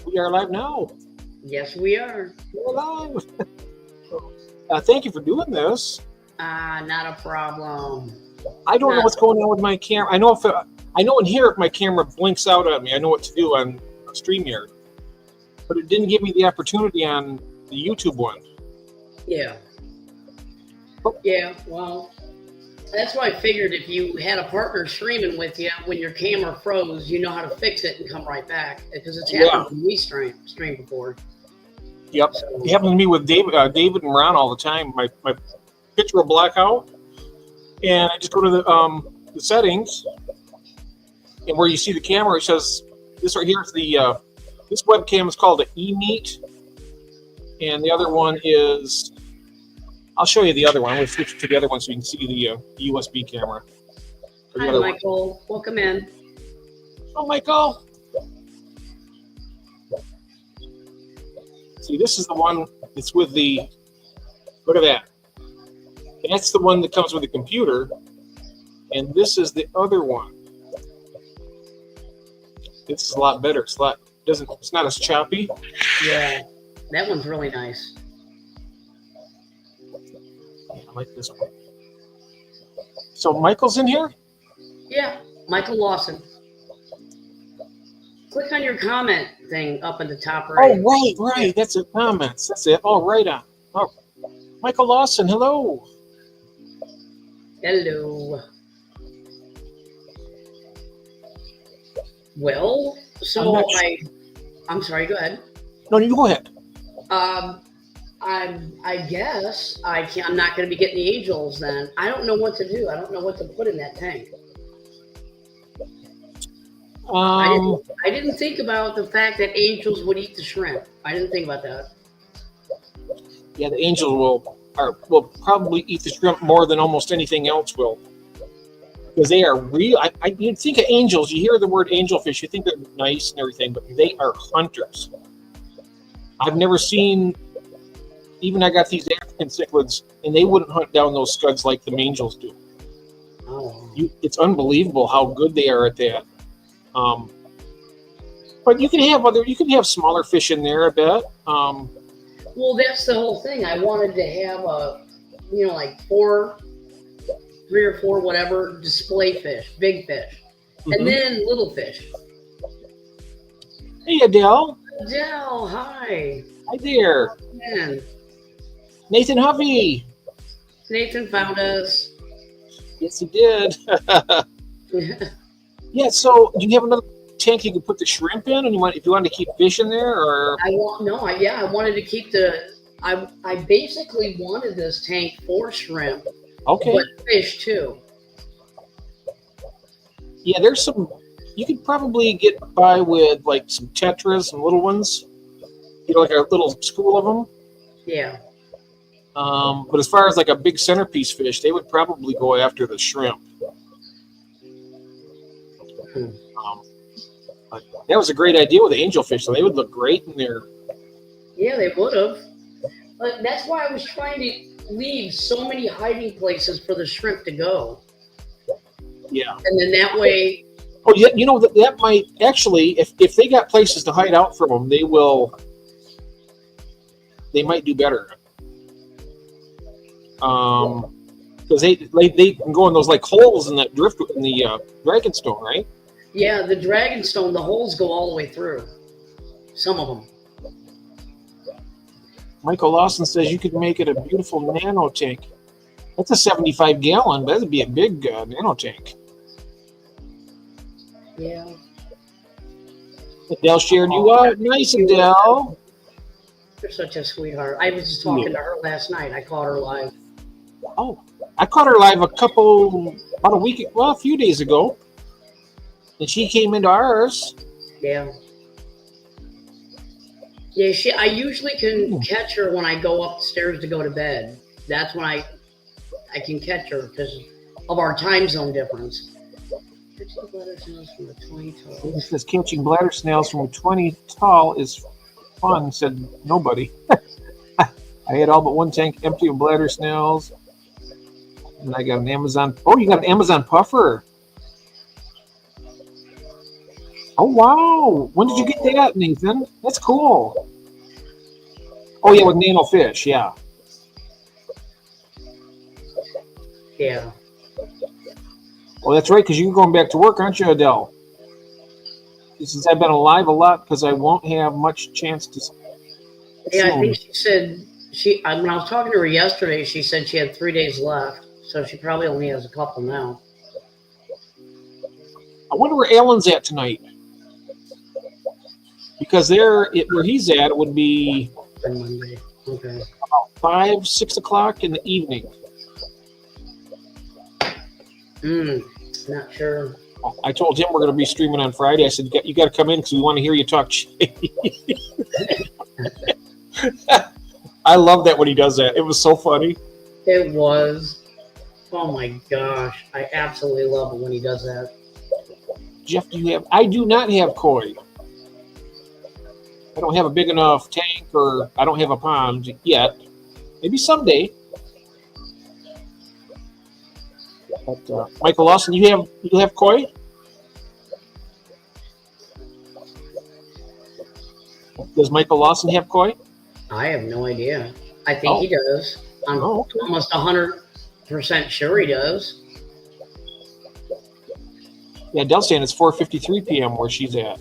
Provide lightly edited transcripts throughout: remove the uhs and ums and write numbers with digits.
We are live now. Yes, we are. We're live. Thank you for doing this. Not a problem. I don't know what's going on with my camera. I know in here if my camera blinks out at me, I know what to do on StreamYard. But it didn't give me the opportunity on the YouTube one. Yeah. Yeah, well, that's why I figured if you had a partner streaming with you, when your camera froze, you know how to fix it and come right back. Because it's happened when we streamed before. Yep. So, it happens to me with David and Ron all the time. My picture will black out, and I just go to the settings, and where you see the camera, it says this right here is the this webcam is called an eMeet, and the other one is, I'll show you the other one. I'm going to switch to the other one so you can see the USB camera. Hi, Michael. One. Welcome in. Oh, Michael. See, this is the one that's with the, look at that. That's the one that comes with the computer, and this is the other one. This is a lot better. It's not as choppy. Yeah, that one's really nice. I like this one. So Michael's in here? Yeah, Michael Lawson. Click on your comment thing up at the top right. Oh, right. That's it. Comments. That's it. Oh, right on. Oh, Michael Lawson, hello. Hello. Well, so I'm sorry, go ahead. No, you go ahead. I guess I'm not going to be getting the angels then. I don't know what to do. I don't know what to put in that tank. I didn't think about the fact that angels would eat the shrimp. I didn't think about that. Yeah, the angels will probably eat the shrimp more than almost anything else will, because they are real. You'd think of angels. You hear the word angelfish, you think they're nice and everything, but they are hunters. I've never seen. Even I got these African cichlids, and they wouldn't hunt down those scuds like the angels do. Oh. It's unbelievable how good they are at that. But you can have smaller fish in there, I bet. Well, that's the whole thing. I wanted to have like 3 or 4, whatever, display fish, big fish, and then little fish. Hey, Adele. Adele, hi. Hi there. Man. Nathan Huffy. Nathan found us. Yes, he did. Yeah. So, do you have another tank you can put the shrimp in, and if you wanted to keep fish in there, or? I wanted to keep I basically wanted this tank for shrimp. Okay. But fish too. Yeah, there's some. You could probably get by with like some tetras, some little ones. Like a little school of them. Yeah. But as far as like a big centerpiece fish, they would probably go after the shrimp. But that was a great idea with the angelfish, so they would look great in there. Yeah, they would have. But that's why I was trying to leave so many hiding places for the shrimp to go. Yeah. And then that way. Oh, yeah. That might actually, if they got places to hide out from them, they might do better. Because they can go in those like holes in that driftwood in the dragonstone, right? Yeah, the dragonstone, the holes go all the way through. Some of them. Michael Lawson says you could make it a beautiful nano tank. That's a 75 gallon, but that'd be a big nano tank. Yeah. Adele shared you out. Nice, Adele. You're such a sweetheart. I was just talking to her last night. I caught her live. Oh, I caught her live a few days ago. And she came into ours. Yeah. Yeah, I usually can catch her when I go upstairs to go to bed. That's when I can catch her because of our time zone difference. It says catching bladder snails from a 20 tall is fun, said nobody. I had all but one tank empty of bladder snails. And I got an Amazon. Oh, you got an Amazon puffer. Oh, wow. When did you get that, Nathan? That's cool. Oh, yeah, with Nano Fish, yeah. Yeah. Well, that's right, because you're going back to work, aren't you, Adele? Since I've been alive a lot, because I won't have much chance to. Yeah, I Soon. think she said when I was talking to her yesterday, she said she had 3 days left, so she probably only has a couple now. I wonder where Alan's at tonight. Because where he's at, it would be On Monday. Okay. 5, 6 o'clock in the evening. Not sure. I told him we're going to be streaming on Friday. I said, you got to come in because we want to hear you talk shit. I love that when he does that. It was so funny. It was. Oh my gosh. I absolutely love it when he does that. Jeff, I do not have koi. I don't have a big enough tank, or I don't have a pond yet. Maybe someday. But Michael Lawson, you have koi? Does Michael Lawson have koi? I have no idea. I think he does. I'm almost 100% sure he does. Yeah, Dell's saying it's 4:53 p.m. where she's at.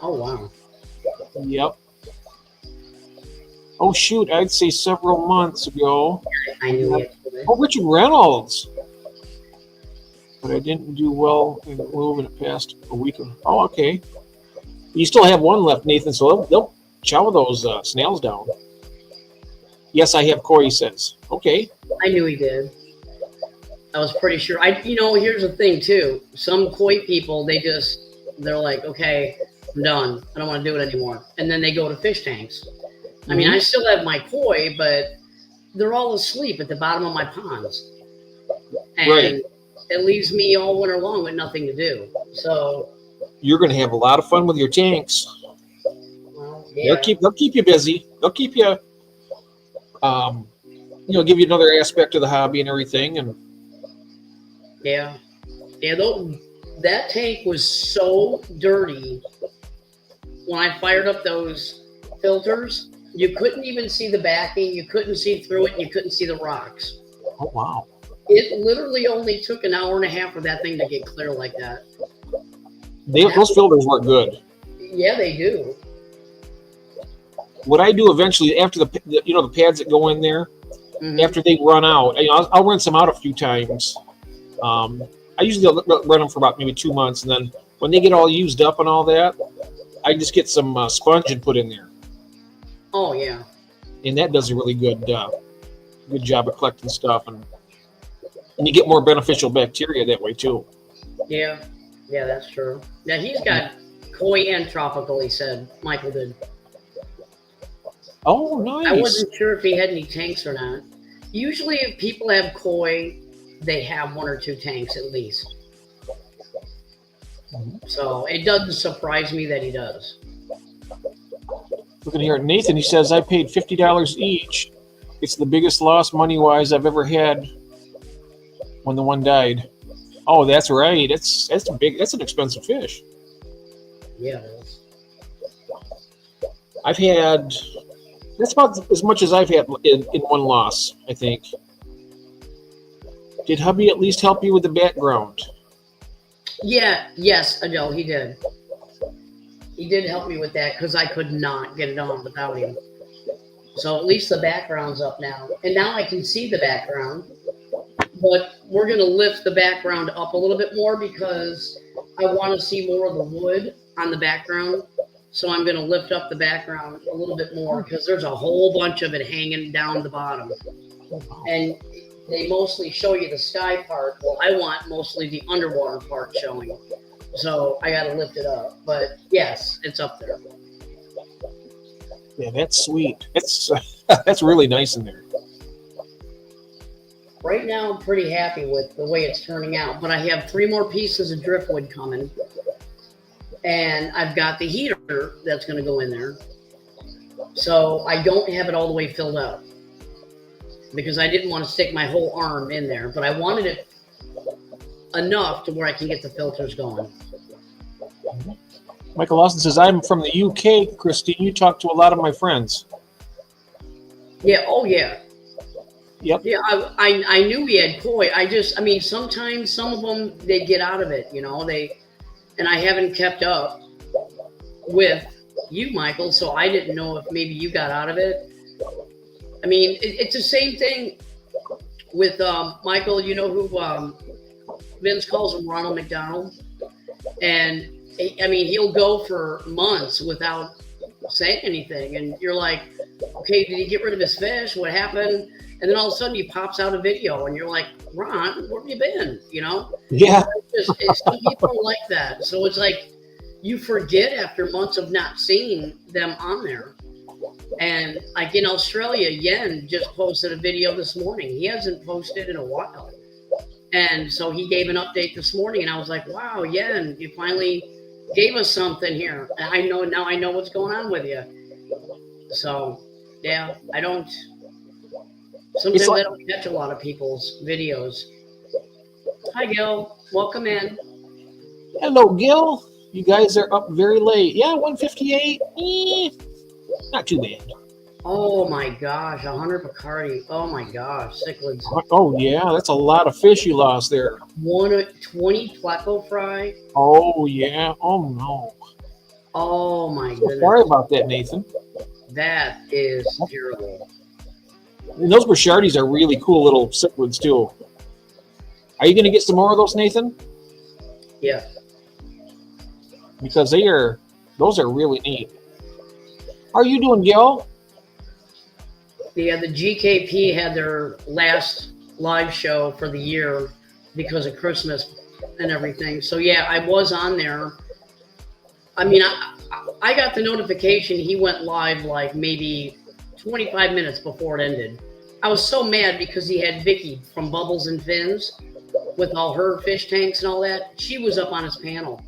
Oh, wow. Yep. Oh, shoot. I'd say several months ago. I knew it. Oh, Richard Reynolds. But I didn't do well in moving it past a week. Oh, okay. You still have one left, Nathan, so they'll chow those snails down. Yes, I have koi, he says. Okay. I knew he did. I was pretty sure. Here's the thing, too. Some koi people, they're like, okay, I'm done. I don't want to do it anymore. And then they go to fish tanks. I mean, I still have my koi, but they're all asleep at the bottom of my ponds. And it leaves me all winter long with nothing to do. So you're going to have a lot of fun with your tanks. Well, yeah. They'll keep you busy. They'll keep you, give you another aspect of the hobby and everything. And that tank was so dirty when I fired up those filters. You couldn't even see the backing. You couldn't see through it. And you couldn't see the rocks. Oh, wow. It literally only took an hour and a half for that thing to get clear like that. Those filters work good. Yeah, they do. What I do eventually, after the pads that go in there, after they run out, I'll rinse them out a few times. I usually run them for about maybe 2 months, and then when they get all used up and all that, I just get some sponge and put in there. Oh yeah. And that does a really good job of collecting stuff, and you get more beneficial bacteria that way too. Yeah, that's true. Now he's got koi and tropical. He said Michael did. Oh, nice. I wasn't sure if he had any tanks or not. Usually, if people have koi, they have 1 or 2 tanks at least. So it doesn't surprise me that he does. Looking here at Nathan, he says, I paid $50 each. It's the biggest loss money-wise I've ever had when the one died. Oh, that's right. That's an expensive fish. Yeah, it is. That's about as much as I've had in one loss, I think. Did hubby at least help you with the background? Yes, Adele, he did. He did help me with that because I could not get it on without him. So at least the background's up now. And now I can see the background. But we're going to lift the background up a little bit more because I want to see more of the wood on the background. So I'm going to lift up the background a little bit more because there's a whole bunch of it hanging down the bottom. And they mostly show you the sky part. Well, I want mostly the underwater part showing. So I got to lift it up. But yes, it's up there. Yeah, that's sweet. That's really nice in there. Right now, I'm pretty happy with the way it's turning out. But I have 3 more pieces of driftwood coming. And I've got the heater that's going to go in there. So I don't have it all the way filled up. Because I didn't want to stick my whole arm in there. But I wanted it enough to where I can get the filters going. Michael Lawson says, I'm from the UK, Christine. You talk to a lot of my friends. Yeah. Oh, yeah. Yep. Yeah, I knew we had koi. I mean, sometimes some of them, they get out of it, and I haven't kept up with you, Michael, so I didn't know if maybe you got out of it. I mean, it's the same thing with Michael. You know who Vince calls him, Ronald McDonald? And I mean, he'll go for months without saying anything. And you're like, okay, did he get rid of his fish? What happened? And then all of a sudden he pops out a video and you're like, Ron, where have you been? Yeah. Some people are like that. So it's like you forget after months of not seeing them on there. And like in Australia, Yen just posted a video this morning. He hasn't posted in a while. And so he gave an update this morning and I was like, wow, Yen, you finally gave us something here. And I know what's going on with you. So yeah, sometimes I don't catch a lot of people's videos. Hi, Gil. Welcome in. Hello, Gil. You guys are up very late. Yeah, 1:58. Not too bad. Oh my gosh, 100 Bacardi. Oh my gosh, cichlids. Oh yeah, that's a lot of fish you lost there. 20 Pleco fry. Oh yeah. Oh no. Oh my goodness. Sorry about that, Nathan. That is terrible. And those Bouchardies are really cool little cichlids too. Are you going to get some more of those, Nathan? Yeah. Because those are really neat. How are you doing, Gil? Yeah, the GKP had their last live show for the year because of Christmas and everything. So yeah, I was on there. I mean, I got the notification he went live like maybe 25 minutes before it ended. I was so mad because he had Vicky from Bubbles and Fins with all her fish tanks and all that. She was up on his panel.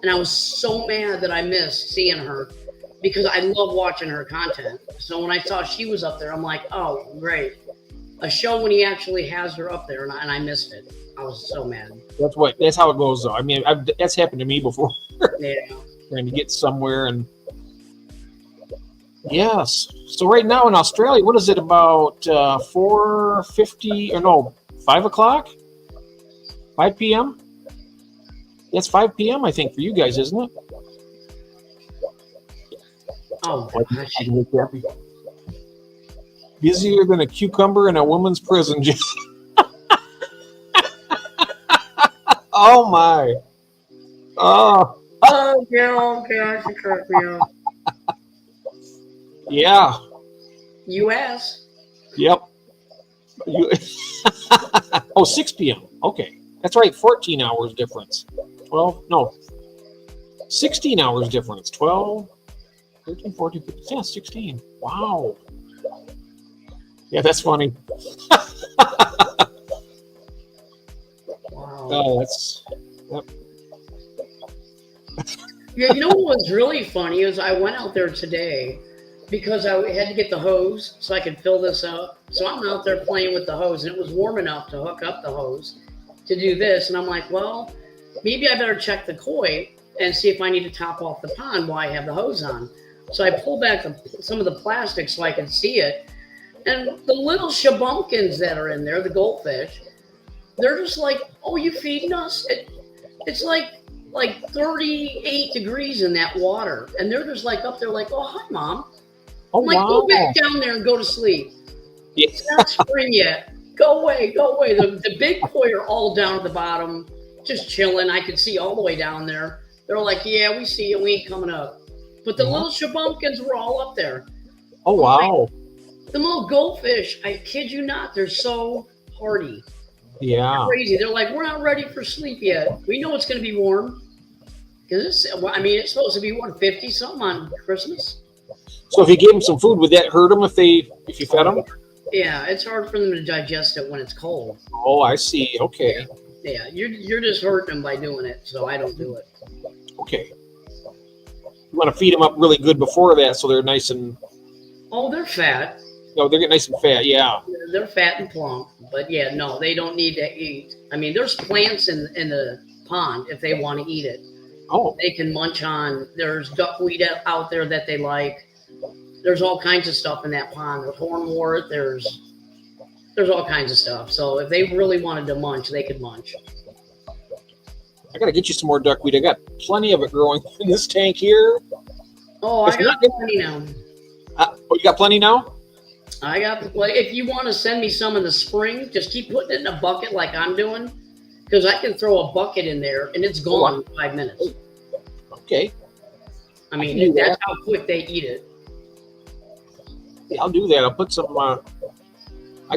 And I was so mad that I missed seeing her because I love watching her content. So when I saw she was up there, I'm like, oh, great. A show when he actually has her up there, and I missed it. I was so mad. That's how it goes, though. I mean, that's happened to me before. Yeah. Trying to get somewhere and... Yes. So right now in Australia, what is it, about 4:50 or no, 5 o'clock? 5 p.m.? It's 5 p.m. I think for you guys, isn't it? Oh, gosh. Busier than a cucumber in a woman's prison. Oh my. Oh. Oh, gosh, you cracked me up. Yeah. U.S. Yep. Oh, 6 p.m. Okay. That's right. 14 hours difference. 16 hours difference. 12, 13, 14, 15. Yeah, 16. Wow. Yeah, that's funny. Wow. Oh, that's... Yep. Yeah, you know what was really funny is I went out there today because I had to get the hose so I could fill this up. So I'm out there playing with the hose, and it was warm enough to hook up the hose to do this. And I'm like, well, maybe I better check the koi and see if I need to top off the pond while I have the hose on. So I pulled back some of the plastic so I could see it. And the little shabunkins that are in there, the goldfish, they're just like, oh, you feeding us? It's like 38 degrees in that water. And they're just like up there like, oh, hi, Mom. Oh, I'm like, wow. go back down there and go to sleep. Yeah. It's not spring yet. Go away, go away. The big koi are all down at the bottom, just chilling. I could see all the way down there. They're like, yeah, we see you. We ain't coming up. But the little shabunkins were all up there. Oh, wow. The little goldfish, I kid you not, they're so hardy. Yeah. Crazy. They're like, we're not ready for sleep yet. We know it's going to be warm. Because it's supposed to be 150 something on Christmas. So if you gave them some food, would that hurt them if you fed them? Yeah, it's hard for them to digest it when it's cold. Oh, I see. Okay. Yeah, you're just hurting them by doing it, so I don't do it. Okay. You want to feed them up really good before that so they're nice and... Oh, they're fat. No, they're getting nice and fat, yeah. They're fat and plump, but yeah, no, they don't need to eat. I mean, there's plants in the pond if they want to eat it. Oh, They can munch on. There's duckweed out there that they like. There's all kinds of stuff in that pond. There's hornwort. There's all kinds of stuff. So if they really wanted to munch, they could munch. I got to get you some more duckweed. I got plenty of it growing in this tank here. Oh, It's I got not- plenty now. Oh, you got plenty now? I got, like, if you want to send me some in the spring, just keep putting it in a bucket like I'm doing, because I can throw a bucket in there and it's gone in 5 minutes. Okay. I mean, that's how quick they eat it. Yeah, I'll do that. I'll put some. I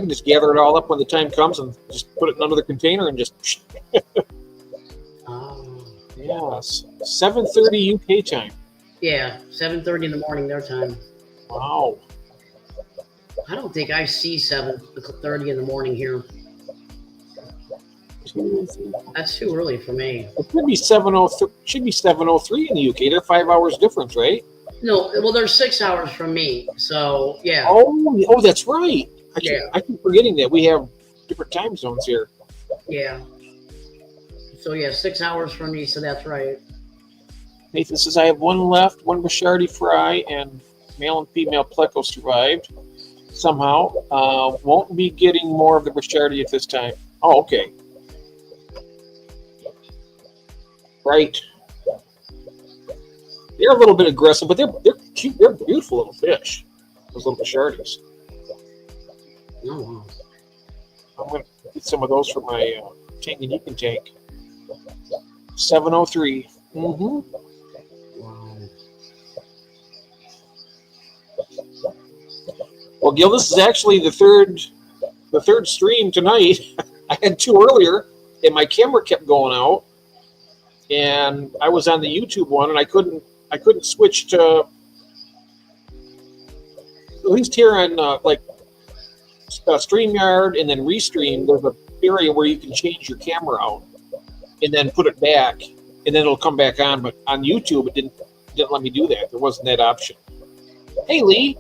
can just gather it all up when the time comes and just put it in another container and just. Yes, 7:30 UK time. Yeah, 7:30 in the morning their time. Wow. I don't think I see 7:30 in the morning here. That's too early for me. It should be 7:03. Should be 7:03 in the UK. They're 5 hours difference, right? No, well, they're 6 hours from me. So yeah. Oh, that's right. Yeah. I keep forgetting that we have different time zones here. Yeah. So yeah, 6 hours from me. So that's right. Nathan says I have one left, one Bishardi fry, and male and female pleco survived somehow. Won't be getting more of the Bishardi at this time. Oh, okay. Right. They're a little bit aggressive, but they're cute. They're beautiful little fish. Those little Bishardis. Oh wow. I'm going to get some of those for my Tanganyika tank. 7:03. Mm-hmm. Wow. Well, Gil, this is actually the third stream tonight. I had two earlier, and my camera kept going out, and I was on the YouTube one, and I couldn't switch to, at least here on StreamYard and then Restream. There's an area where you can change your camera out and then put it back, and then it'll come back on. But on YouTube, it didn't let me do that. There wasn't that option. Hey, Lee.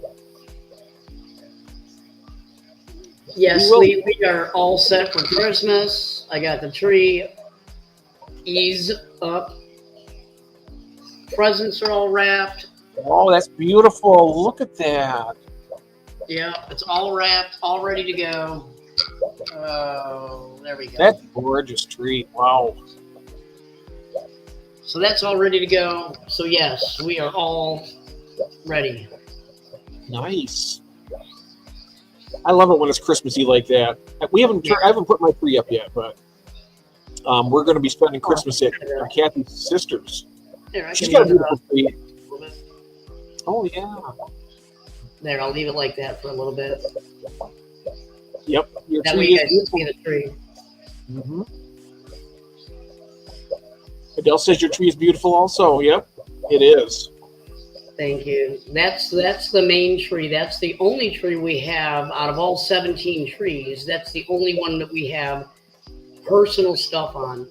Yes, we are all set for Christmas. I got the tree ease up. Presents are all wrapped. Oh, that's beautiful. Look at that. Yeah, it's all wrapped, all ready to go. Oh, there we go. That's a gorgeous tree. Wow. So that's all ready to go. So yes, we are all ready. Nice. I love it when it's Christmassy like that. I haven't put my tree up yet, but we're going to be spending Christmas at Kathy's sister's. There, She's got a beautiful tree. Oh yeah. There, I'll leave it like that for a little bit. Yep. Your That way tree you is guys beautiful. can see the tree. Mm-hmm. Adele says your tree is beautiful also. Yep, it is. Thank you. That's the main tree. That's the only tree we have out of all 17 trees. That's the only one that we have personal stuff on.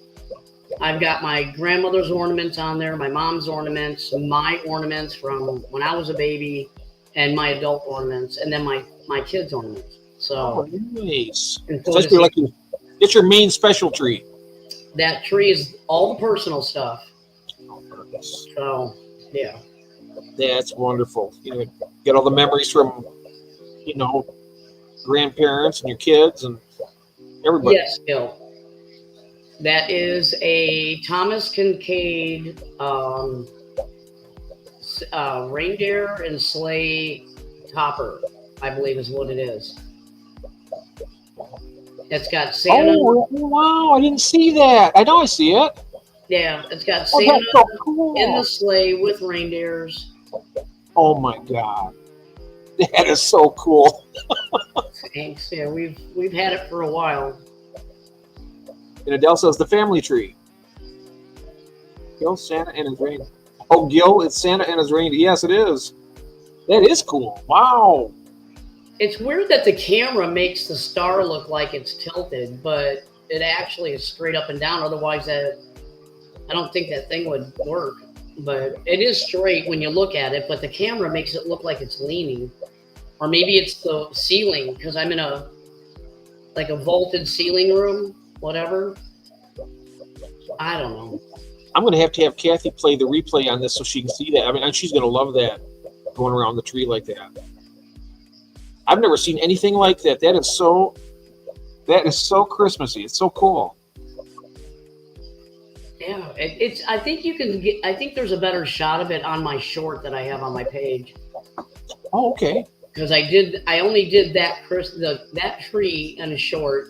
I've got my grandmother's ornaments on there, my mom's ornaments, my ornaments from when I was a baby, and my adult ornaments, and then my kids' ornaments. So nice. so So it's your main special tree. that tree is all the personal stuff. So yeah. That's wonderful. Get all the memories from, grandparents and your kids and everybody. Yes, Bill. That is a Thomas Kincaid reindeer and sleigh topper, I believe is what it is. It's got Santa. Oh, wow. I didn't see that. I know I see it. Yeah, it's got Oh, Santa that's so cool. in the sleigh with reindeers. Oh, my God. That is so cool. Thanks. Yeah, we've had it for a while. And Adele says the family tree. Gil, Santa, and his reindeer. Oh, Gil, it's Santa and his reindeer. Yes, it is. That is cool. Wow. It's weird that the camera makes the star look like it's tilted, but it actually is straight up and down. Otherwise, I don't think that thing would work. But it is straight when you look at it, but the camera makes it look like it's leaning. Or maybe it's the ceiling, because I'm in a vaulted ceiling room, whatever. I don't know. I'm going to have Kathy play the replay on this so she can see that. I mean, and she's going to love that, going around the tree like that. I've never seen anything like that. That is so Christmassy. It's so cool. Yeah, it's. I think you can get. I think there's a better shot of it on my short that I have on my page. Oh, okay. Because I only did that that tree in a short.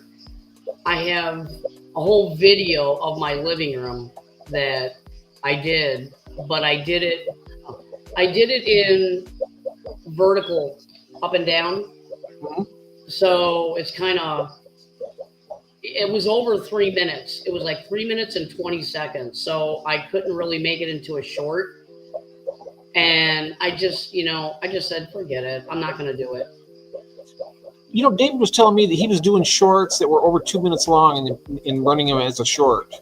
I have a whole video of my living room that I did, but I did it in vertical, up and down. Mm-hmm. So it's kind of. It was over 3 minutes. It was like 3 minutes and 20 seconds. So I couldn't really make it into a short. And I just said, forget it. I'm not going to do it. David was telling me that he was doing shorts that were over 2 minutes long and running them as a short.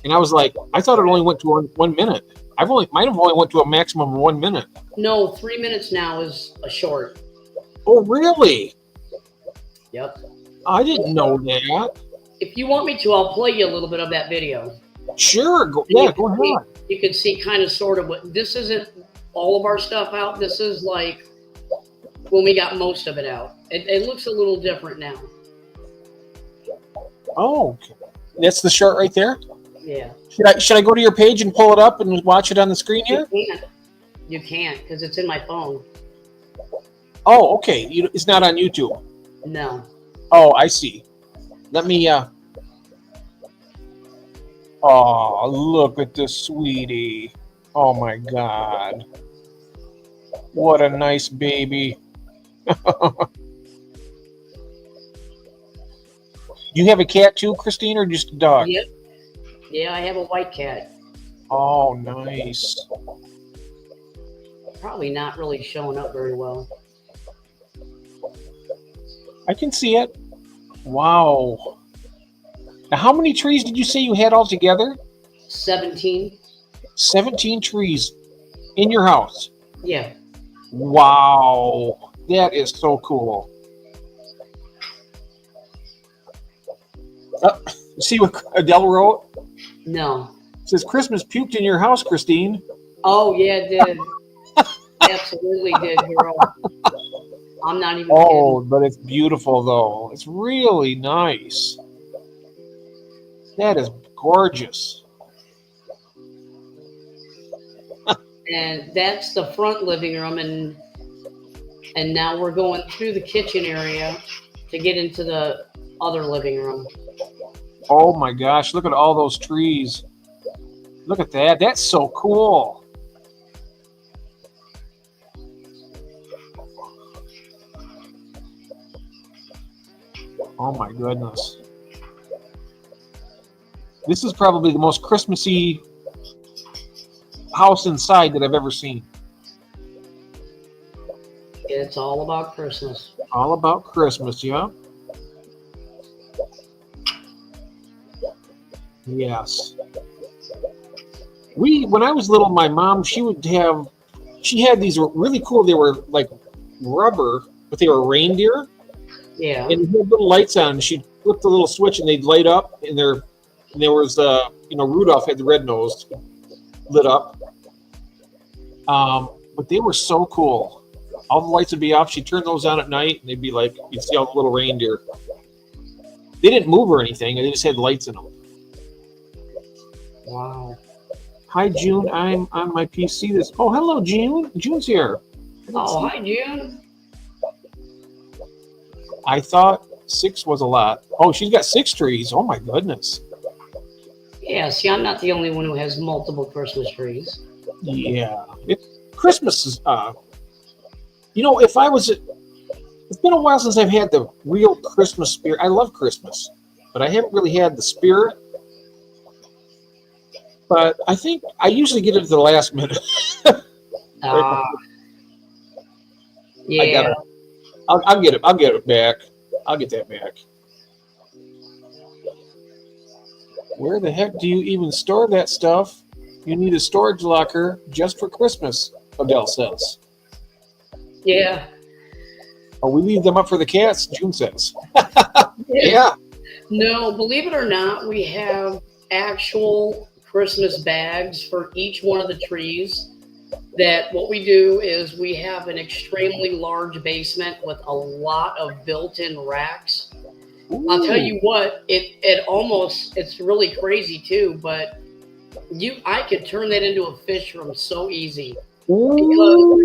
And I was like, I thought it only went to 1 minute. Might have only went to a maximum of 1 minute. No, 3 minutes now is a short. Oh, really? Yep. I didn't know that. If you want me to, I'll play you a little bit of that video. Sure. Go ahead. You can see kind of sort of what this isn't all of our stuff out. This is like when we got most of it out. It looks a little different now. Oh, okay. That's the short right there? Yeah. Should I go to your page and pull it up and watch it on the screen here? You can't because it's in my phone. Oh, okay. It's not on YouTube. No. Oh, I see. Let me, oh, look at this sweetie. Oh, my God. What a nice baby. You have a cat too, Christine, or just a dog? Yep. Yeah, I have a white cat. Oh, nice. Probably not really showing up very well. I can see it. Wow. Now, how many trees did you say you had altogether? 17. 17 trees in your house. Yeah. Wow. That is so cool. See what Adele wrote? No. It says, Christmas puked in your house, Christine. Oh, yeah, it did. Absolutely did, girl. I'm not even kidding. But it's beautiful, though. It's really nice. That is gorgeous. And that's the front living room, and now we're going through the kitchen area to get into the other living room. Oh my gosh, look at all those trees. Look at that. That's so cool. Oh my goodness. This is probably the most Christmassy house inside that I've ever seen. It's all about Christmas. All about Christmas, yeah. Yes. When I was little, my mom, she had these really cool, they were like rubber, but they were reindeer. Yeah. And they had little lights on. She'd flip the little switch and they'd light up, and there was Rudolph had the red nose lit up. But they were so cool. All the lights would be off. She'd turn those on at night, and they'd be like, you'd see all the little reindeer. They didn't move or anything. They just had lights in them. Wow. Hi, June. I'm on my PC. Oh, hello, June. June's here. Oh, hi, June. I thought 6 was a lot. Oh, she's got 6 trees. Oh, my goodness. Yeah, see, I'm not the only one who has multiple Christmas trees. Yeah. Christmas is, it's been a while since I've had the real Christmas spirit. I love Christmas, but I haven't really had the spirit. But I think I usually get it at the last minute. Yeah. I'll get it. I'll get it back. I'll get that back. Where the heck do you even store that stuff? You need a storage locker just for Christmas, Adele says. Yeah. Oh, we leave them up for the cats, June says. Yeah. No, believe it or not, we have actual Christmas bags for each one of the trees. That what we do is we have an extremely large basement with a lot of built-in racks. Ooh. I'll tell you what, it's really crazy too, but I could turn that into a fish room so easy. Because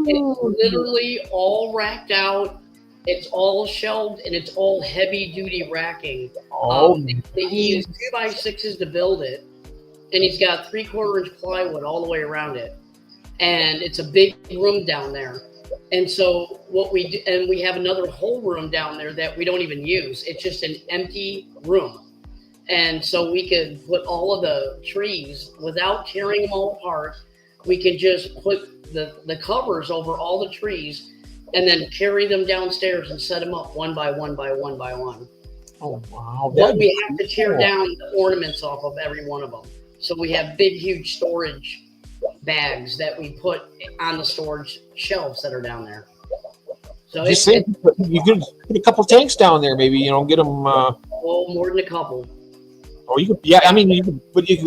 it's literally all racked out, it's all shelved, and it's all heavy duty racking. He used 2x6s to build it, and he's got 3/4 inch plywood all the way around it. And it's a big room down there. And so what we do, and we have another whole room down there that we don't even use. It's just an empty room. And so we could put all of the trees without tearing them all apart. We could just put the covers over all the trees and then carry them downstairs and set them up one by one by one by one. Oh, wow. But we have to tear down the ornaments off of every one of them. So we have big, huge storage bags that we put on the storage shelves that are down there. So you could put a couple tanks down there, maybe, get them. Well, more than a couple. Oh, you could. Yeah, I mean, you could,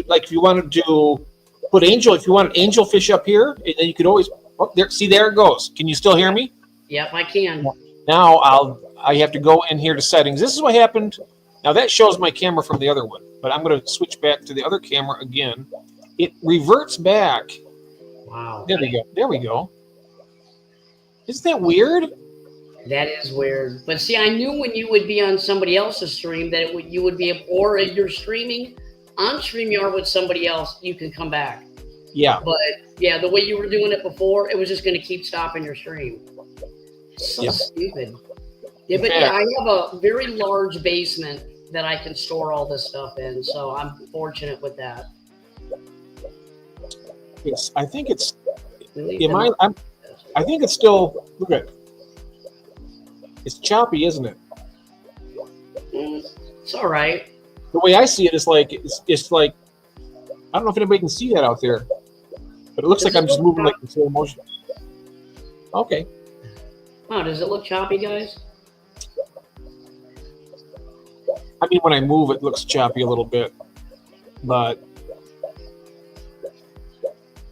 like, if you wanted to put if you wanted angelfish up here, and then you could always. Oh, there. See, there it goes. Can you still hear me? Yep, I can. Now I have to go in here to settings. This is what happened. Now that shows my camera from the other one, but I'm going to switch back to the other camera again. It reverts back. Wow. There we go. Isn't that weird? That is weird. But see, I knew when you would be on somebody else's stream that you would be, or if you're streaming on StreamYard with somebody else, you can come back. Yeah. But yeah, the way you were doing it before, it was just going to keep stopping your stream. So stupid. Yeah, but yeah, I have a very large basement that I can store all this stuff in, so I'm fortunate with that. Yes, I think it's. I think it's still. Look at it. It's choppy, isn't it? It's all right. The way I see it is like it's like. I don't know if anybody can see that out there, but it looks like I'm just moving like in slow motion. Okay. Oh, does it look choppy, guys? I mean, when I move, it looks choppy a little bit, but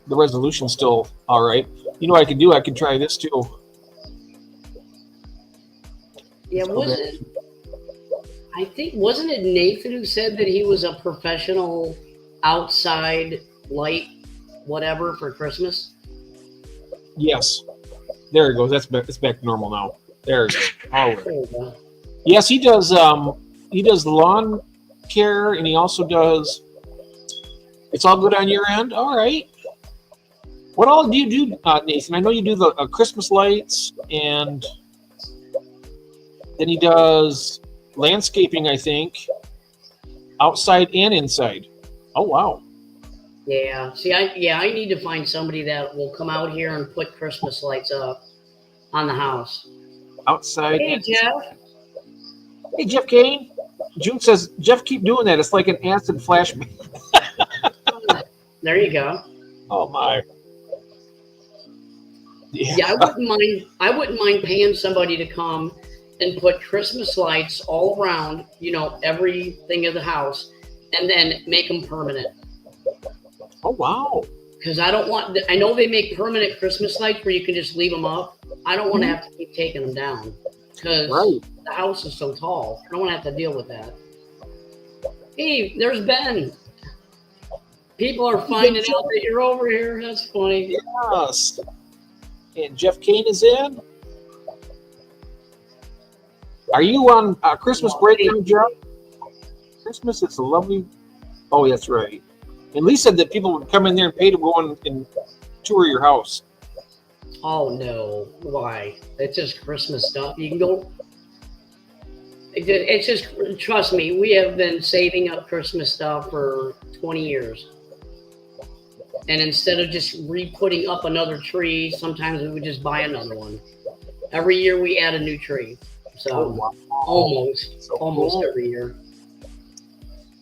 the resolution's still all right. You know what I could do? I could try this too. Yeah, wasn't it Nathan who said that he was a professional outside light whatever for Christmas? Yes. There it goes. It's back to normal now. There it is. All right. Yes, he does. He does lawn care, and he also does. It's all good on your end. All right. What all do you do, Nathan? I know you do the Christmas lights, and then he does landscaping, I think, outside and inside. Oh wow. Yeah. See, I need to find somebody that will come out here and put Christmas lights up on the house. Outside. Hey, Jeff. Hey, Jeff Kane. June says, Jeff, keep doing that. It's like an acid flashback. There you go. Oh my. Yeah, I wouldn't mind paying somebody to come and put Christmas lights all around, everything of the house, and then make them permanent. Oh wow. Because I know they make permanent Christmas lights where you can just leave them up. I don't want to have to keep taking them down because the house is so tall. I don't want to have to deal with that. Hey, there's Ben. People are finding out that you're over here. That's funny. Yes. And Jeff Kane is in. Are you on Christmas break now, Jeff? Christmas is a lovely. Oh, that's right. And Lee said that people would come in there and pay to go in and tour your house. Oh no! Why? It's just Christmas stuff. You can go. It's just, trust me, we have been saving up Christmas stuff for 20 years. And instead of just re-putting up another tree, sometimes we would just buy another one. Every year we add a new tree. So almost every year.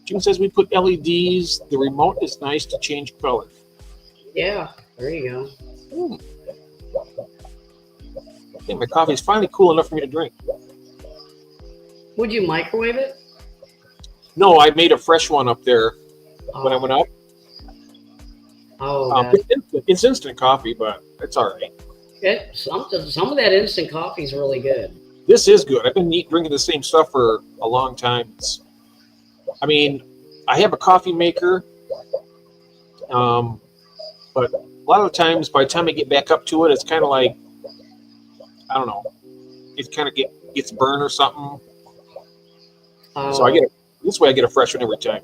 Jim says we put LEDs. The remote is nice to change color. Yeah, there you go. I think my coffee is finally cool enough for me to drink. Would you microwave it? No, I made a fresh one up there when I went up. Oh, God. It's instant coffee, but it's all right. Some of that instant coffee is really good. This is good. I've been drinking the same stuff for a long time. I mean, I have a coffee maker, but a lot of the times, by the time I get back up to it, it's kind of like, I don't know, it kind of gets burned or something. So this way I get a fresh one every time.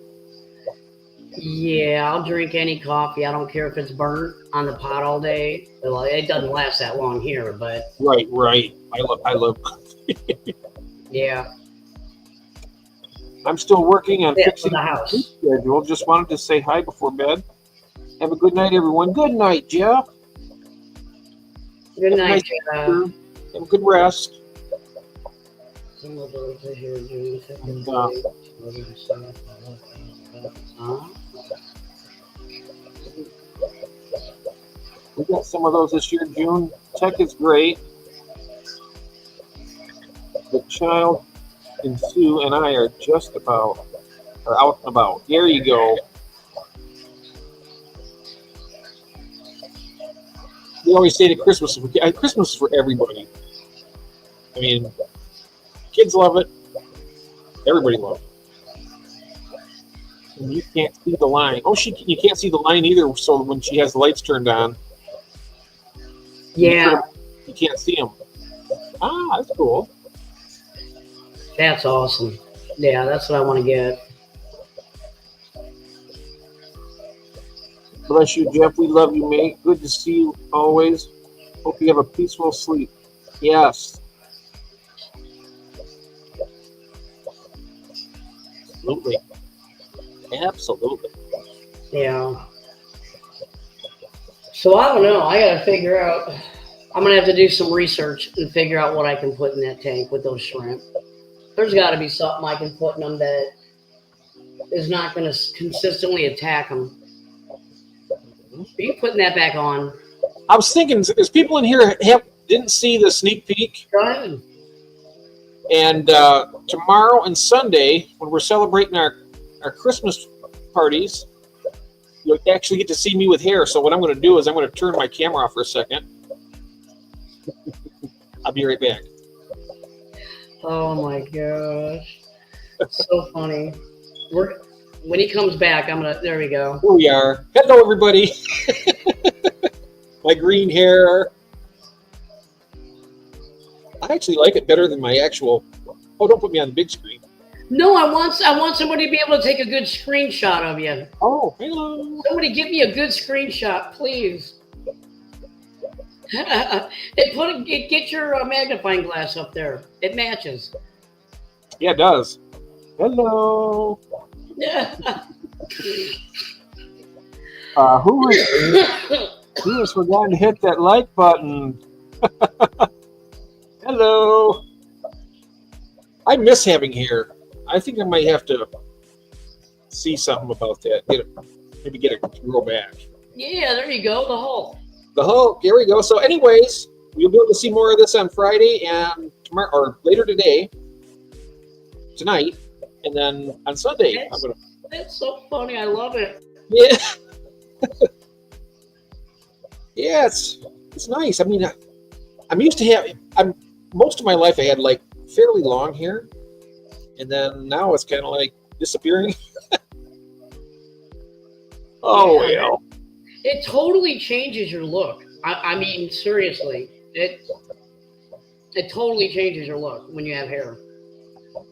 Yeah, I'll drink any coffee. I don't care if it's burnt on the pot all day. Well, it doesn't last that long here, but right. I love coffee. Yeah. I'm still working on fixing the house schedule. Just wanted to say hi before bed. Have a good night, everyone. Good night, Jeff. Good night, Jeff. Have a good rest. Some of those are here doing we got some of those this year, June. Tech is great. The child and Sue and I are out and about. There you go. We always say that Christmas is for everybody. I mean, kids love it. Everybody loves it. And you can't see the line. You can't see the line either. So when she has the lights turned on, yeah, you can't see them. Ah, that's cool. That's awesome. Yeah, that's what I want to get. Bless you, Jeff. We love you, mate. Good to see you always. Hope you have a peaceful sleep. Yes. Absolutely. Absolutely. Yeah. So I don't know. I got to figure out. I'm going to have to do some research and figure out what I can put in that tank with those shrimp. There's got to be something I can put in them that is not going to consistently attack them. Are you putting that back on? I was thinking, there's people in here didn't see the sneak peek. Go ahead. And tomorrow and Sunday, when we're celebrating our Christmas parties, you'll actually get to see me with hair. So what I'm going to do is I'm going to turn my camera off for a second. I'll be right back. Oh my gosh. That's so funny. When he comes back, there we go. Here we are. Hello, everybody. My green hair. I actually like it better than my actual. Oh, don't put me on the big screen. No, I want somebody to be able to take a good screenshot of you. Oh, hello. Somebody give me a good screenshot, please. Get your magnifying glass up there. It matches. Yeah, it does. Hello. Who has forgotten to hit that like button? Hello. I miss having hair. I think I might have to see something about that. Maybe get it grow back. Yeah, there you go. The Hulk. The Hulk. Here we go. So, anyways, you'll be able to see more of this on Friday and tomorrow, or later tonight, and then on Sunday. That's so funny. I love it. Yeah. Yeah, it's nice. I mean, I'm used to most of my life I had like fairly long hair, and then now it's kind of like disappearing. Oh, yeah. Well. It totally changes your look. I mean, seriously, it totally changes your look when you have hair.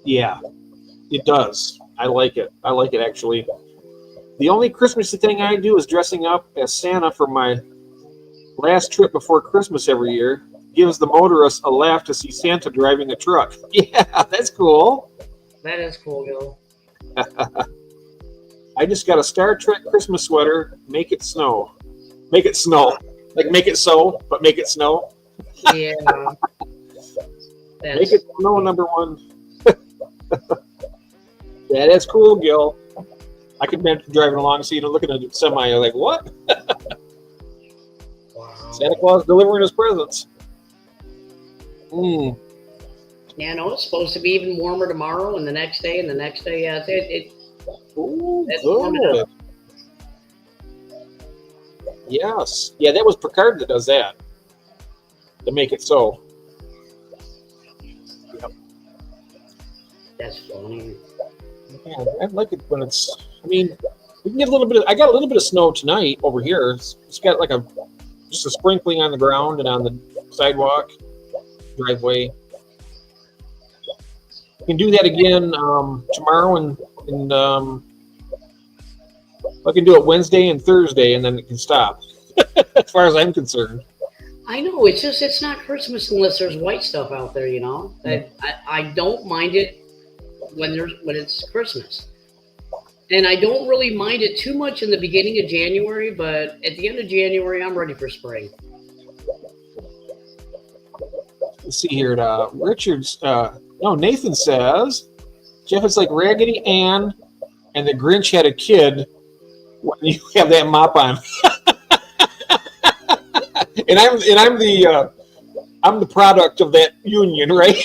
Yeah, it does. I like it. I like it, actually. The only Christmas thing I do is dressing up as Santa for my last trip before Christmas every year. Gives the motorist a laugh to see Santa driving a truck. Yeah, that's cool. That is cool, Gil. I just got a Star Trek Christmas sweater. Make it snow. Make it snow. Like make it so, but make it snow. Yeah. Make it snow, number one. Yeah, that's cool, Gil. I could imagine driving along, seeing and looking at the semi. You're like, what? Wow. Santa Claus delivering his presents. Yeah, no, it's supposed to be even warmer tomorrow and the next day and the next day. Yeah, it's Ooh, warming up. Yes. Yeah, that was Picard that does that to make it so. Yep. That's funny. Yeah, I like it when it's. I mean, we can get a little bit. I got a little bit of snow tonight over here. It's got like just a sprinkling on the ground and on the sidewalk, driveway. We can do that again tomorrow, and I can do it Wednesday and Thursday, and then it can stop. As far as I'm concerned. I know it's not Christmas unless there's white stuff out there. You know, I don't mind it when it's Christmas, and I don't really mind it too much in the beginning of January. But at the end of January, I'm ready for spring. Let's see here. Richard's. No, Nathan says, Jeff, it's like Raggedy Ann and the Grinch had a kid when you have that mop on. and I'm the product of that union, right?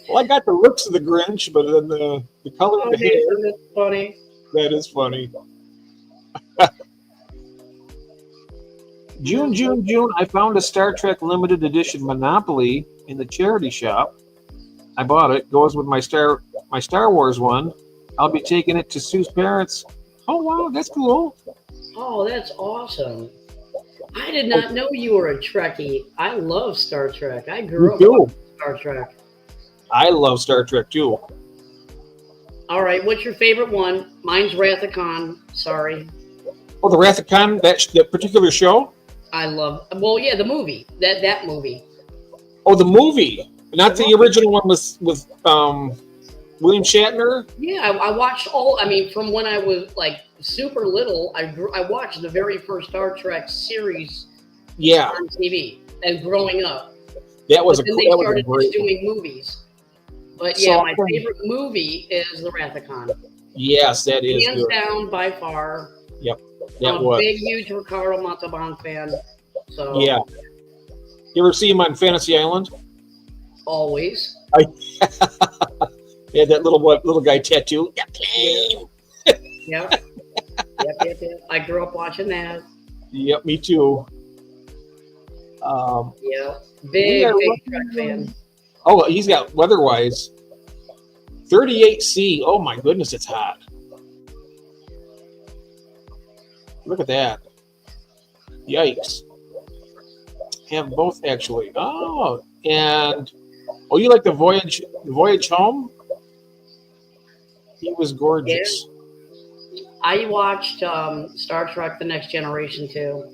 Well, I got the looks of the Grinch, but then the color of the hair. That's funny. That is funny. June, I found a Star Trek limited edition Monopoly in the charity shop. I bought it. Goes with my Star Wars one. I'll be taking it to Sue's parents. Oh, wow, that's cool. Oh, that's awesome. I did not know you were a Trekkie. I love Star Trek. I grew up with Star Trek. I love Star Trek, too. All right, what's your favorite one? Mine's Wrath of Khan. Sorry. Oh, the Wrath of Khan, that particular show? I love, well, yeah, the movie. That movie. Oh, the movie. Not the original one with William Shatner? Yeah, I watched from when I was like super little, I watched the very first Star Trek series on TV and growing up. That was then they started doing movies. But yeah, my favorite movie is The Wrath of Khan. Yes, that is hands down by far. Yep, I'm a big, huge Ricardo Montalban fan. So yeah. You ever see him on Fantasy Island? Always. Yeah, that little guy tattoo. Yep. Yep. I grew up watching that. Yep, me too. Big Trek fan. Oh, he's got weather-wise 38°C. Oh my goodness, it's hot. Look at that. Yikes. Have both actually. Oh, and you like the voyage home? He was gorgeous. Yeah. I watched Star Trek: The Next Generation too.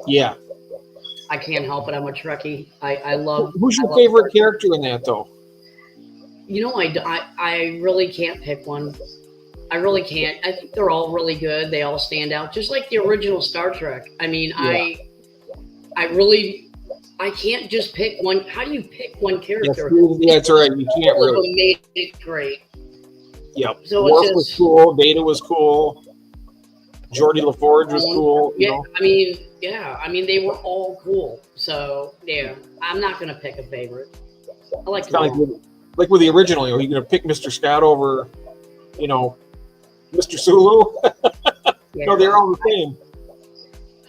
Yeah. I can't help it. I'm a Trekkie. I love. Who's your favorite character in that, though? You know, I really can't pick one. I really can't. I think they're all really good. They all stand out, just like the original Star Trek. I mean, yeah. I can't just pick one. How do you pick one character? That's right. You can't really. Made it great. Yep. So Worf was cool. Data was cool. Geordi LaForge was cool. Yeah. I mean, they were all cool. So yeah, I'm not gonna pick a favorite. I like like with the original. Are you gonna pick Mr. Scott over, Mr. Sulu? Yeah. No, they're all the same.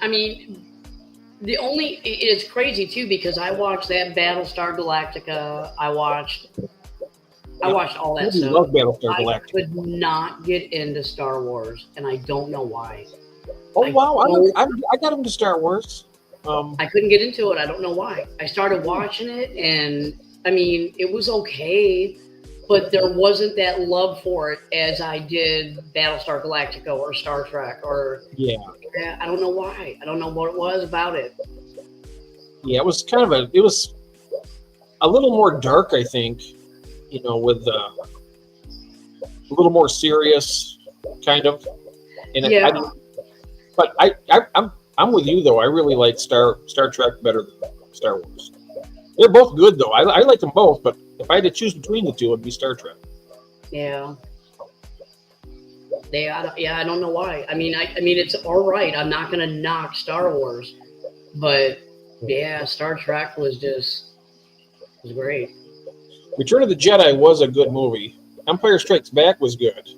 I mean, it's crazy too because I watched that Battlestar Galactica. I watched all that stuff. I love Battlestar Galactica. I could not get into Star Wars, and I don't know why. Oh wow! I got into Star Wars. I couldn't get into it. I don't know why. I started watching it, and I mean, it was okay, but there wasn't that love for it as I did Battlestar Galactica or Star Trek or I don't know why. I don't know what it was about it. Yeah, it was a little more dark, I think. With a little more serious, kind of. And yeah. But I'm with you though. I really like Star Trek better than Star Wars. They're both good though. I like them both, but if I had to choose between the two, it'd be Star Trek. Yeah. I don't know why. I mean, it's all right. I'm not gonna knock Star Wars, but yeah, Star Trek was great. Return of the Jedi was a good movie. Empire Strikes Back was good.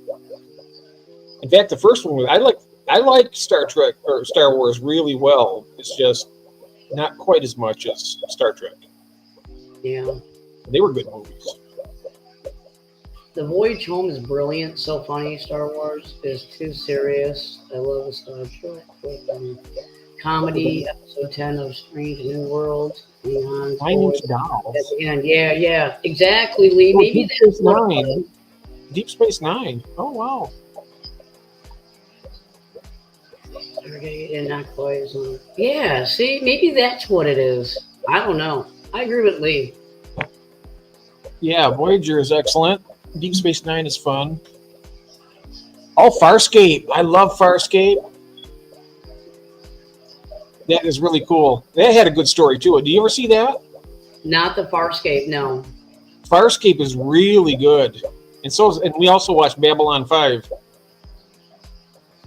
In fact, the first one I like Star Trek or Star Wars really well. It's just not quite as much as Star Trek. Yeah. They were good movies. The Voyage Home is brilliant. So funny. Star Wars is too serious. I love the Star Trek. Comedy, episode 10 of Strange New Worlds. And Nine Inch Dolls. at the end. Yeah. Exactly, Lee. Oh, Maybe Deep that's Space what it Nine. was. Deep Space Nine. Oh wow. Stargate and not quite as long. Yeah, see, maybe that's what it is. I don't know. I agree with Lee. Yeah, Voyager is excellent. Deep Space Nine is fun. Oh, Farscape. I love Farscape. That is really cool. That had a good story too. Do you ever see that? Not the Farscape, no. Farscape is really good. And we also watched Babylon 5,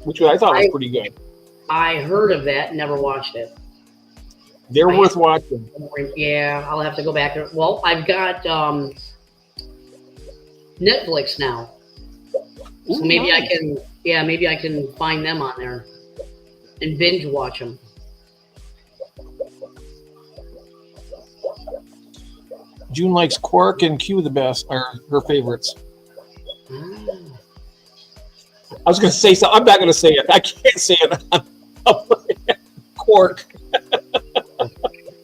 which I thought was pretty good. I heard of that, never watched it. They're worth watching. Yeah, I'll have to go back there. Well, I've got Netflix now. So maybe nice. Maybe I can find them on there and binge watch them. June likes Quark and Q the best, are her favorites. I was going to say something. I'm not going to say it. I can't say it. Quark.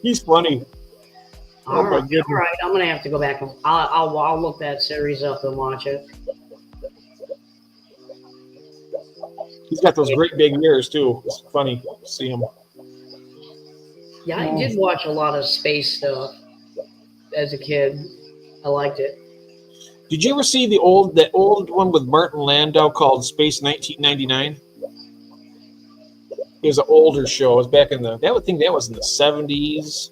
He's funny. All right. I'm going to have to go back. I'll look that series up and watch it. He's got those great big ears too. It's funny to see him. Yeah, I did watch a lot of space stuff as a kid. I liked it. Did you ever see that old one with Martin Landau called Space 1999? It was an older show. It was back in that was in the 70s.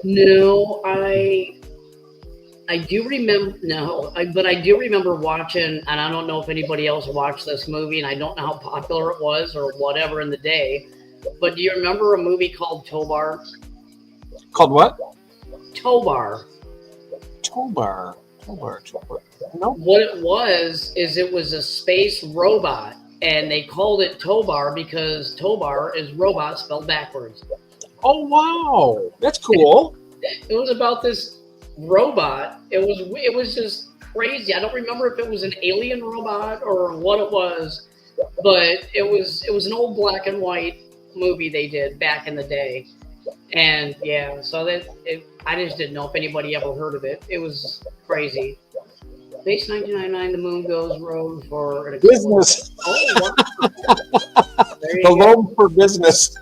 No, I do remember. But I do remember watching, and I don't know if anybody else watched this movie, and I don't know how popular it was or whatever in the day. But do you remember a movie called Tobar? Called what? Tobar. Tobar. No. What it was a space robot, and they called it Tobar because Tobar is robot spelled backwards. Oh wow, that's cool. It was about this robot. It was just crazy. I don't remember if it was an alien robot or what it was, but it was an old black and white movie they did back in the day. And yeah, so I just didn't know if anybody ever heard of it. It was crazy. Space 1999, the moon goes rogue for an business. Oh, wow. The loan for business.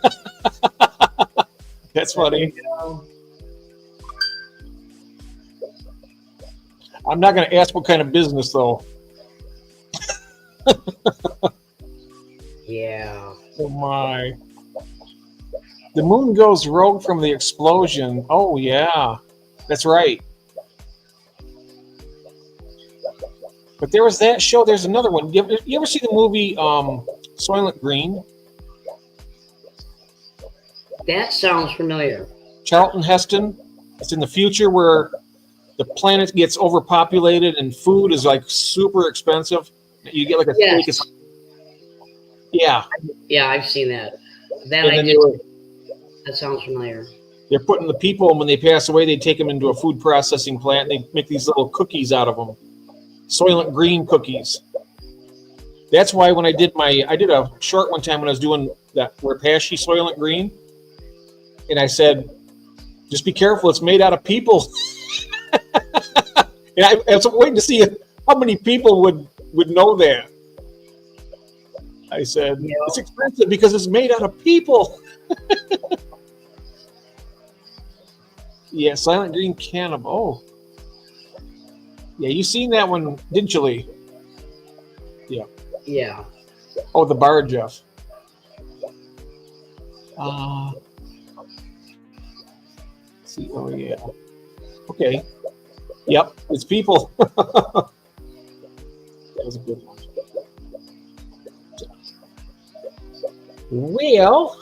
That's funny. I'm not going to ask what kind of business, though. Yeah. Oh, my. The moon goes rogue from the explosion. Oh, yeah. That's right. But there was that show. There's another one. You ever see the movie Soylent Green? That sounds familiar. Charlton Heston. It's in the future where the planet gets overpopulated and food is like super expensive. You get like a yes. Yeah. Yeah, I've seen that. That sounds familiar. They're putting the people, when they pass away, they take them into a food processing plant. And they make these little cookies out of them. Soylent Green cookies. That's why when I did a short one time when I was doing that Repashy Soylent Green, and I said, just be careful, it's made out of people. And I was waiting to see how many people would know that. I said, It's expensive because it's made out of people. Yeah, Silent Green Cannibal. Oh. Yeah, you seen that one, didn't you, Lee? Yeah. Yeah. Oh, the bar, Jeff. See, oh yeah. Okay. Yep, it's people. That was a good one. Well,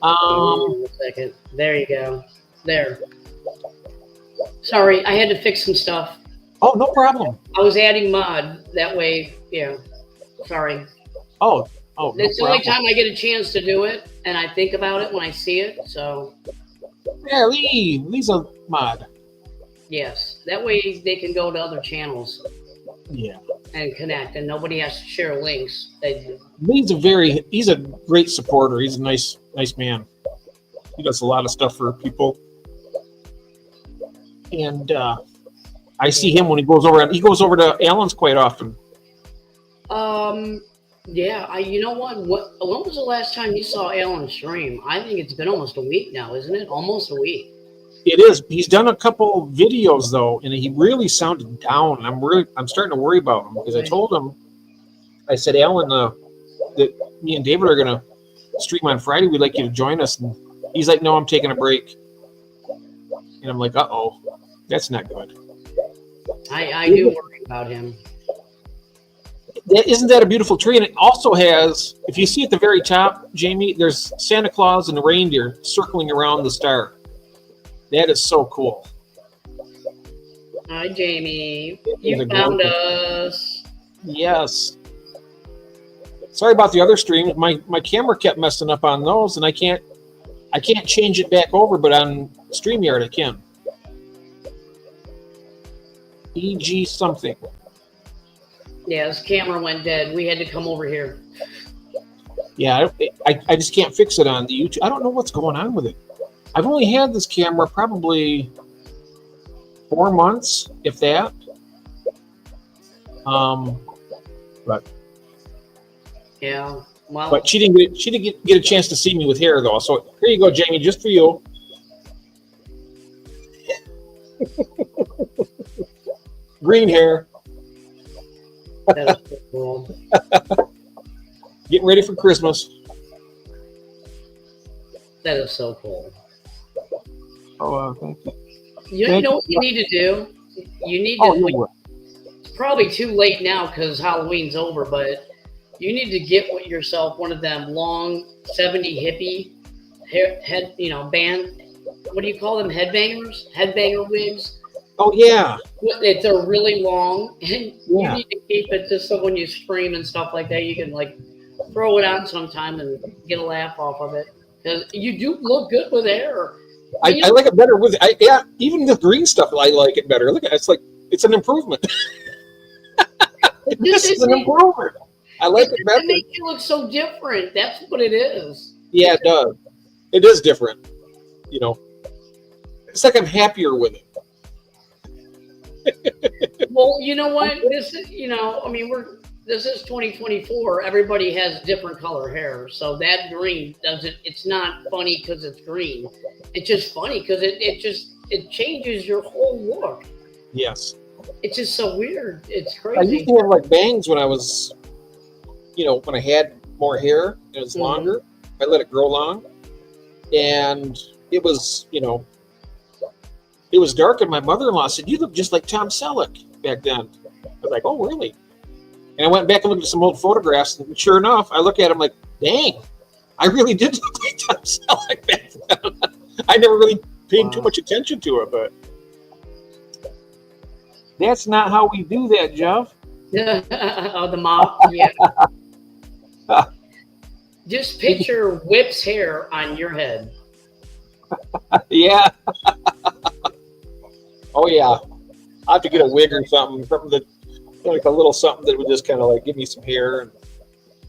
a second. There you go. There. Sorry, I had to fix some stuff. Oh, no problem. I was adding mod that way. Yeah. Sorry. Oh, Oh, no It's the only problem. time I get a chance to do it, and I think about it when I see it. So, Yeah, Lee's a mod. yes, that way they can go to other channels Yeah. and connect, and nobody has to share links. He's a great supporter. He's a nice man. He does a lot of stuff for people. And I see him when he goes over to Allen's quite often. Yeah, you know what? When was the last time you saw Alan stream? I think it's been almost a week now, isn't it? Almost a week. It is. He's done a couple videos though, and he really sounded down. I'm starting to worry about him because I told him, I said, Alan, that me and David are gonna stream on Friday. We'd like you to join us. And he's like, no, I'm taking a break. And I'm like, uh-oh, that's not good. I do worry about him. Isn't that a beautiful tree? And it also has, if you see at the very top, Jamie, there's Santa Claus and the reindeer circling around the star. That is so cool. Hi, Jamie. You found us. Yes. Sorry about the other streams. My camera kept messing up on those, and I can't change it back over, but on StreamYard I can. EG something. Yeah, his camera went dead. We had to come over here. Yeah, I just can't fix it on the YouTube. I don't know what's going on with it. I've only had this camera probably 4 months, if that. But yeah, well, but she didn't get a chance to see me with hair though. So here you go, Jamie, just for you. Green hair. that is so cool. Getting ready for Christmas. That is so cool. Oh, thank you. You know what you need to do? You need to. It's probably too late now because Halloween's over, but you need to get yourself one of them long 70 hippie head, band. What do you call them? Headbanger wigs. Oh yeah. They're really long, and you need to keep it just so when you stream and stuff like that, you can like throw it on sometime and get a laugh off of it. Because you do look good with hair. I like it better with even the green stuff. I like it better. Look at it, it's an improvement. This is an improvement. I like it better. It makes you look so different. That's what it is. Yeah, it does. It is different. It's like I'm happier with it. Well, you know what? This is, this is 2024. Everybody has different color hair. So that green it's not funny because it's green. It's just funny because it changes your whole look. Yes. It's just so weird. It's crazy. I used to have like bangs when I was, when I had more hair, it was longer. I let it grow long. And it was, it was dark, and my mother-in-law said, "You look just like Tom Selleck back then." I was like, "Oh, really?" And I went back and looked at some old photographs, and sure enough, I look at them like, "Dang, I really did look like Tom Selleck back then." I never really paid too much attention to it, but that's not how we do that, Jeff. Oh, the mop, yeah. Just picture Whip's hair on your head. Yeah. Oh yeah, I have to get a wig or something that, like a little something that would just kind of like give me some hair. And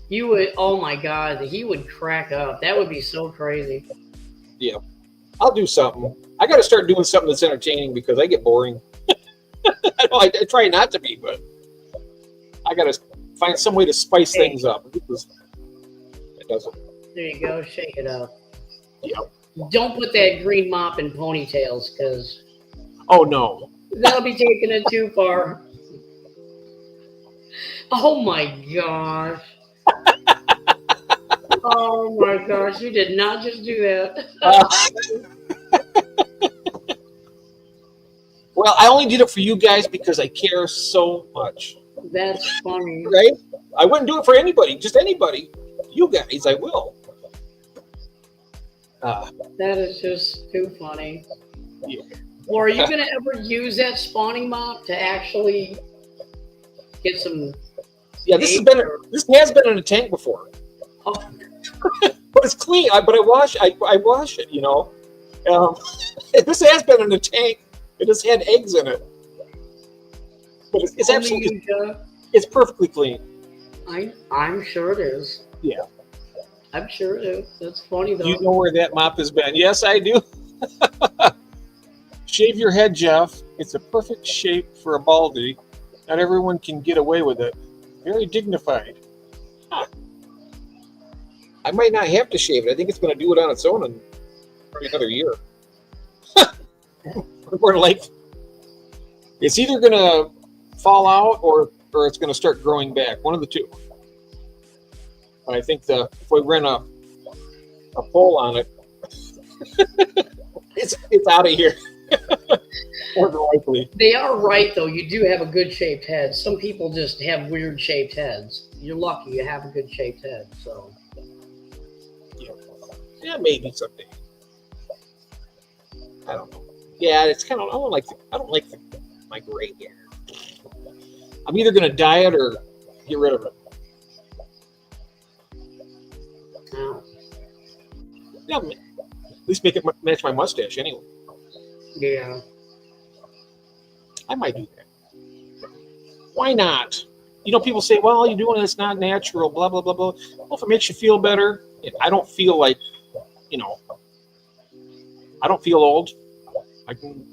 you would, oh my God, he would crack up. That would be so crazy. Yeah, I'll do something. I got to start doing something that's entertaining because I get boring. I try not to be, but I got to find some way to spice things up. It doesn't. There you go, shake it up. Yeah. Don't put that green mop in ponytails because. Oh no. That'll be taking it too far. Oh my gosh. Oh my gosh, you did not just do that. Well, I only did it for you guys because I care so much. That's funny. Right? I wouldn't do it for anybody, just anybody. You guys, I will. That is just too funny. Yeah. Well, are you going to ever use that spawning mop to actually get some? Yeah, this has been in a tank before. but it's clean. But I wash it, you know. This has been in the tank. It has had eggs in it, but it's absolutely, it's perfectly clean. I'm sure it is. Yeah, I'm sure it is. That's funny though. You know where that mop has been? Yes, I do. Shave your head, Jeff. It's a perfect shape for a baldy. Not everyone can get away with it. Very dignified. Huh. I might not have to shave it. I think it's going to do it on its own in probably another year. Or like, it's either going to fall out or it's going to start growing back. One of the two. But I think if we run a pole on it, it's out of here. More than likely. They are right though. You do have a good shaped head. Some people just have weird shaped heads. You're lucky you have a good shaped head. So yeah, maybe someday. I don't know. Yeah, it's kind of I don't like my gray hair. I'm either gonna dye it or get rid of it. Oh. Yeah, at least make it match my mustache anyway. Yeah. I might do that. Why not? You know, people say, well, you're doing it's not natural, blah, blah, blah, blah. Well, if it makes you feel better, I don't feel like, you know, I don't feel old. I can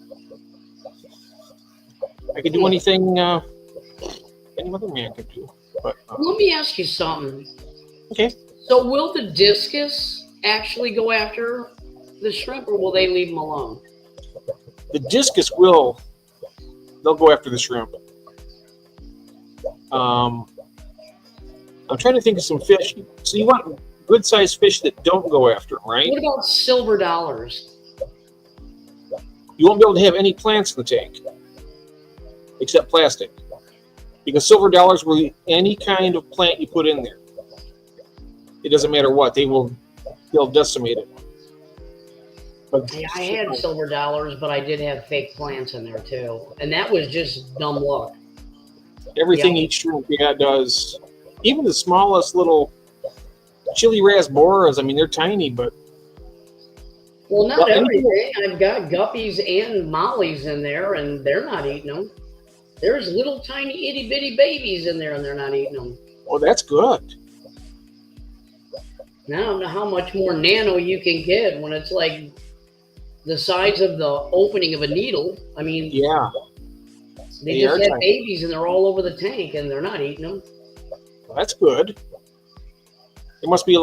do anything any other man could do. But let me ask you something. Okay. So will the discus actually go after the shrimp or will they leave them alone? The discus they'll go after the shrimp. I'm trying to think of some fish. So you want good sized fish that don't go after them, right? What about silver dollars? You won't be able to have any plants in the tank except plastic. Because silver dollars will eat any kind of plant you put in there. It doesn't matter what, they'll decimate it. But yeah, I had silver dollars, but I did have fake plants in there too. And that was just dumb luck. Everything each shrimp does, even the smallest little chili rasboras, I mean, they're tiny, but... Well, not everything. I've got guppies and mollies in there, and they're not eating them. There's little tiny itty-bitty babies in there, and they're not eating them. Oh, that's good. Now, I don't know how much more nano you can get when it's like the size of the opening of a needle. I mean, yeah, they just had babies and they're all over the tank and they're not eating them. Well, that's good. There must be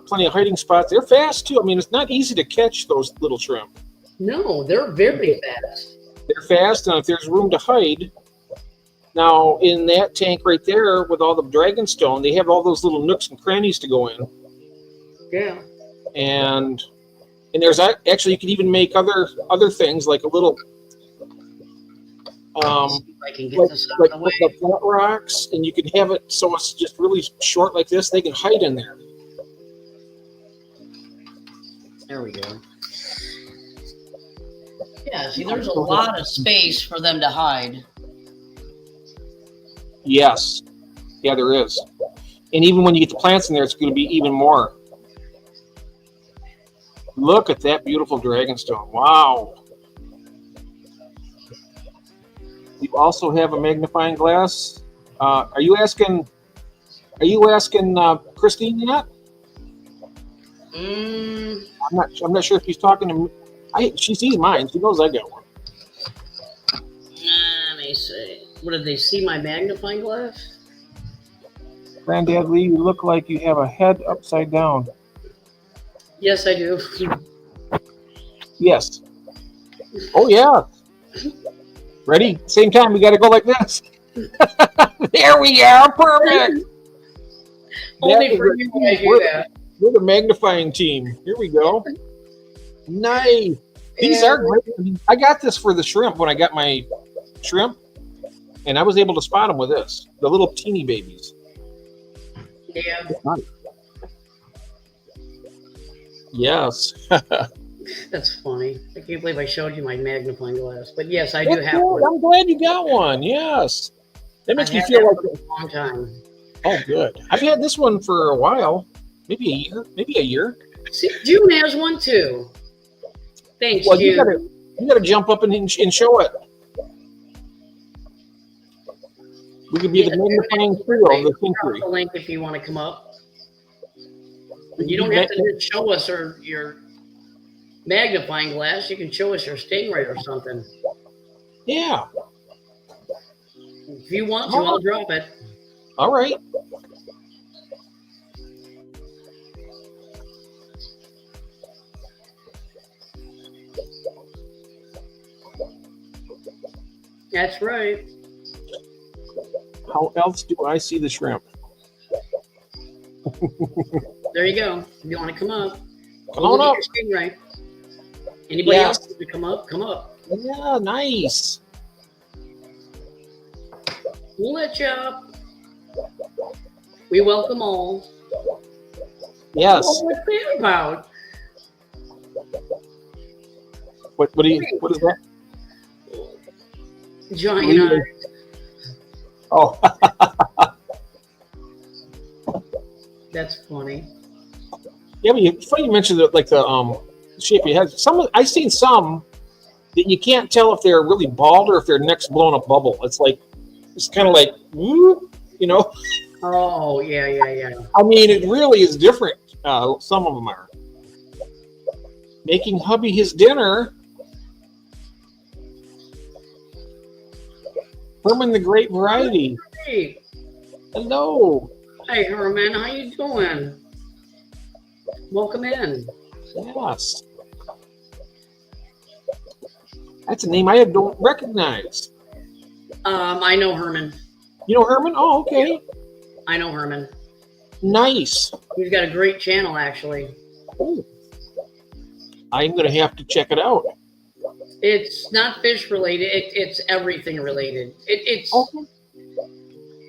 plenty of hiding spots. They're fast too. I mean, it's not easy to catch those little shrimp. No, they're very fast. They're fast, and if there's room to hide. Now, in that tank right there with all the dragonstone, they have all those little nooks and crannies to go in. Yeah. And there's actually, you can even make other things like a little I can get this out of the way. the flat rocks, and you can have it so it's just really short like this. They can hide in there. There we go. Yeah, see, there's a lot of space for them to hide. Yes. Yeah, there is. And even when you get the plants in there, it's going to be even more. Look at that beautiful dragonstone. Wow. You also have a magnifying glass. Are you asking Christine that? I'm not sure if she's talking to me. She sees mine. She knows I got one. Let me see. What, did they see my magnifying glass? Granddad Lee, you look like you have a head upside down. Yes, I do. Yes. Oh, yeah. Ready? Same time, we got to go like this. There we are. Perfect. Only for you when I do that. We're the magnifying team. Here we go. Nice. These are great. I got this for the shrimp when I got my shrimp, and I was able to spot them with this. The little teeny babies. Yeah. Yes. That's funny. I can't believe I showed you my magnifying glass. But yes, I do have one. I'm glad you got one. Yes. That makes me feel like a long time. Oh, good. I've had this one for a while, maybe a year, maybe a year. See, June has one too. Thanks, Well, June. you gotta jump up and show it. We could be the magnifying trio of the century. The link if you want to come up. You don't have to show us your magnifying glass. You can show us your Stingray or something. Yeah. If you want to, I'll drop it. All right. That's right. How else do I see the shrimp? There you go. If you want to come up, come on up. Stingray. Anybody else want to come up? Come up. Yeah, nice. We'll let you up. We welcome all. Yes. Oh, what's that about? What is that? Giant eyes. Oh. That's funny. Yeah, but it's funny you mentioned that, like the shape you had. I've seen some that you can't tell if they're really bald or if their neck's blowing a bubble. It's kind of like, woo, you know. Oh yeah. I mean, it really is different. Some of them are making hubby his dinner. Herman the Great Variety. Hey. Hello. Hey, Herman. How you doing? Welcome in. Yes. That's a name I don't recognize. I know Herman. You know Herman? Oh, okay. I know Herman. Nice. He's got a great channel, actually. Oh. I'm going to have to check it out. It's not fish related. It's everything related. It's okay.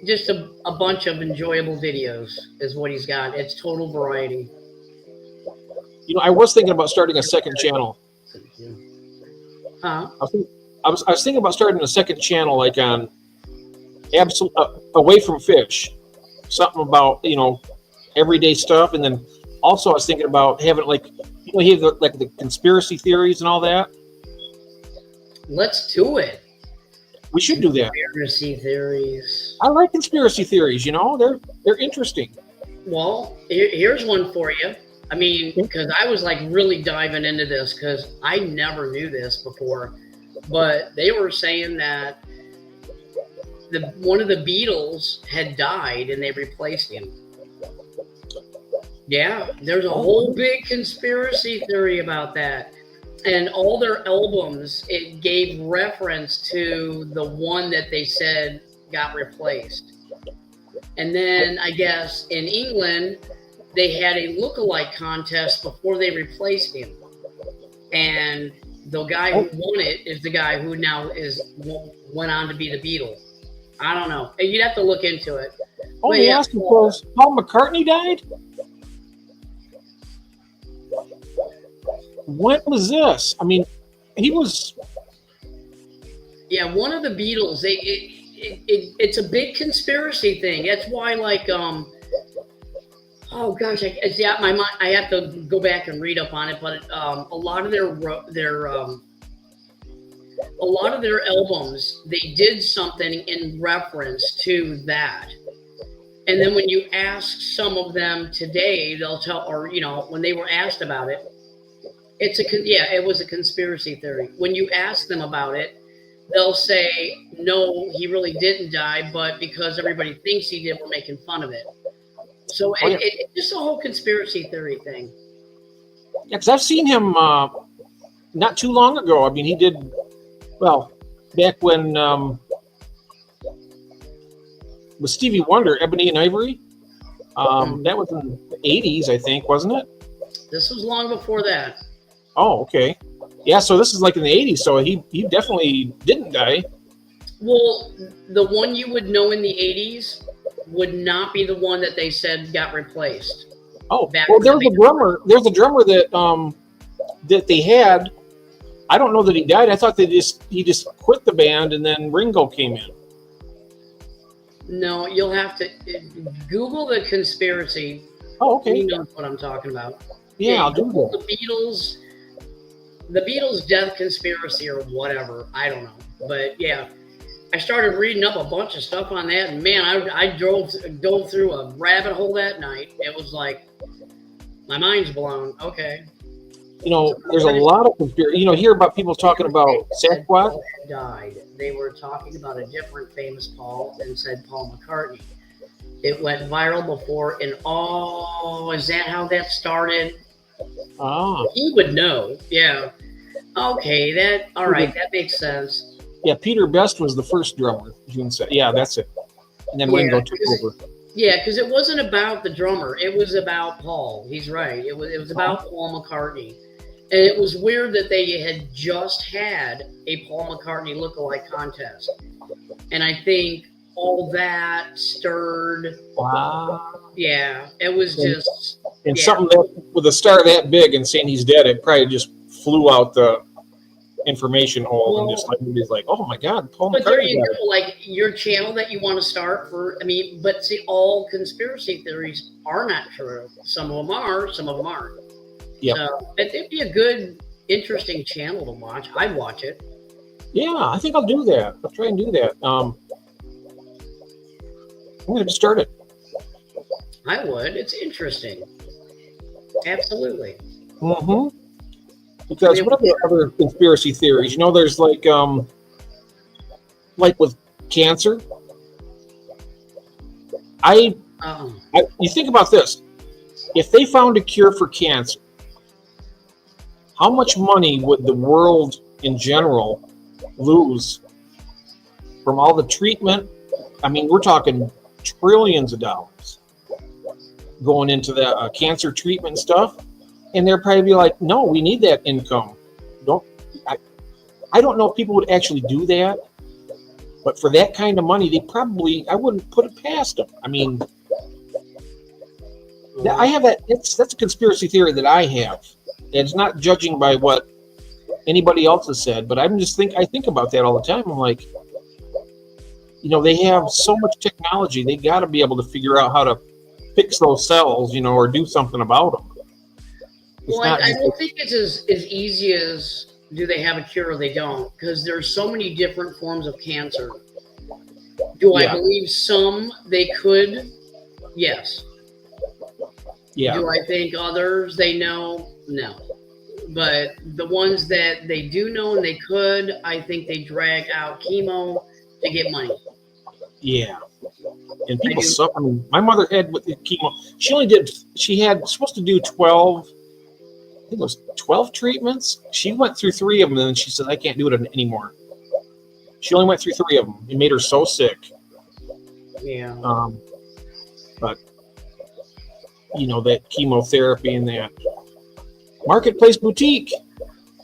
Just a bunch of enjoyable videos is what he's got. It's total variety. You know, I was thinking about starting a second channel. Huh? I was thinking about starting a second channel, like on away from fish, something about, you know, everyday stuff, and then also I was thinking about having like the conspiracy theories and all that. Let's do it. We should do that. Conspiracy theories. I like conspiracy theories. You know, they're interesting. Well, here's one for you. I mean, because I was like really diving into this because I never knew this before, but they were saying that one of the Beatles had died and they replaced him. Yeah, there's a whole big conspiracy theory about that. And all their albums, it gave reference to the one that they said got replaced. And then I guess in England, they had a look-alike contest before they replaced him. And the guy who won it is the guy who now went on to be the Beatles. I don't know. You'd have to look into it. Oh, they asked because Paul McCartney died? When was this? I mean, he was... Yeah, one of the Beatles. It's a big conspiracy thing. That's why, like, oh gosh, I have to go back and read up on it. But a lot of their albums, they did something in reference to that. And then when you ask some of them today, they'll tell, or you know, when they were asked about it, it was a conspiracy theory. When you ask them about it, they'll say, no, he really didn't die, but because everybody thinks he did, we're making fun of it. So it's just a whole conspiracy theory thing. Yeah, because I've seen him not too long ago. I mean, he did, well, back when with Stevie Wonder, Ebony and Ivory. That was in the 80s, I think, wasn't it? This was long before that. Oh, okay. Yeah, so this is like in the 80s, so he definitely didn't die. Well, the one you would know in the 80s would not be the one that they said got replaced. Oh, well, there's a drummer that they had. I don't know that he died. I thought he just quit the band and then Ringo came in. No, you'll have to Google the conspiracy. Oh, okay. He knows what I'm talking about. Yeah, I'll do that. The Beatles death conspiracy or whatever. I don't know. But yeah, I started reading up a bunch of stuff on that, and man, I dove through a rabbit hole that night. It was like my mind's blown. Okay. There's a lot of conspiracy. Hear about people talking about Sasquatch. Paul had died. They were talking about a different famous Paul and said Paul McCartney. It went viral before, and is that how that started? Ah. He would know. Yeah. Okay. All right. That makes sense. Yeah, Peter Best was the first drummer. June said, "Yeah, that's it." And then Ringo took over. Yeah, because it wasn't about the drummer. It was about Paul. He's right. It was about Paul McCartney. And it was weird that they had just had a Paul McCartney lookalike contest. And I think all that stirred. Wow. Yeah, it was just. And something that, with a star that big and saying he's dead, it probably just flew out the information hole and just everybody's like, oh my God, Paul McCartney. But there you go, like your channel that you want to start but see, all conspiracy theories are not true. Some of them are, some of them aren't. Yeah. So it'd be a good, interesting channel to watch. I'd watch it. Yeah, I think I'll do that. I'll try and do that. I'm going to start it. I would. It's interesting. Absolutely. Mm-hmm. Because what are the other conspiracy theories? There's like with cancer. You think about this. If they found a cure for cancer, how much money would the world in general lose from all the treatment? I mean, we're talking trillions of dollars going into the cancer treatment stuff. And they'll probably be like, no, we need that income. I don't know if people would actually do that. But for that kind of money, I wouldn't put it past them. I mean, I have that. That's a conspiracy theory that I have. And it's not judging by what anybody else has said, but I think about that all the time. I'm like, they have so much technology. They got to be able to figure out how to fix those cells, or do something about them. I don't think it's as easy as do they have a cure or they don't, because there's so many different forms of cancer. Do I believe some they could? Yes. Yeah. Do I think others they know? No. But the ones that they do know and they could, I think they drag out chemo to get money. Yeah. And people suffer. I mean, my mother had with the chemo. She had supposed to do 12. I think it was 12 treatments. She went through 3 of them, and then she said, I can't do it anymore. She only went through 3 of them. It made her so sick. Yeah. But, that chemotherapy and that. Marketplace Boutique.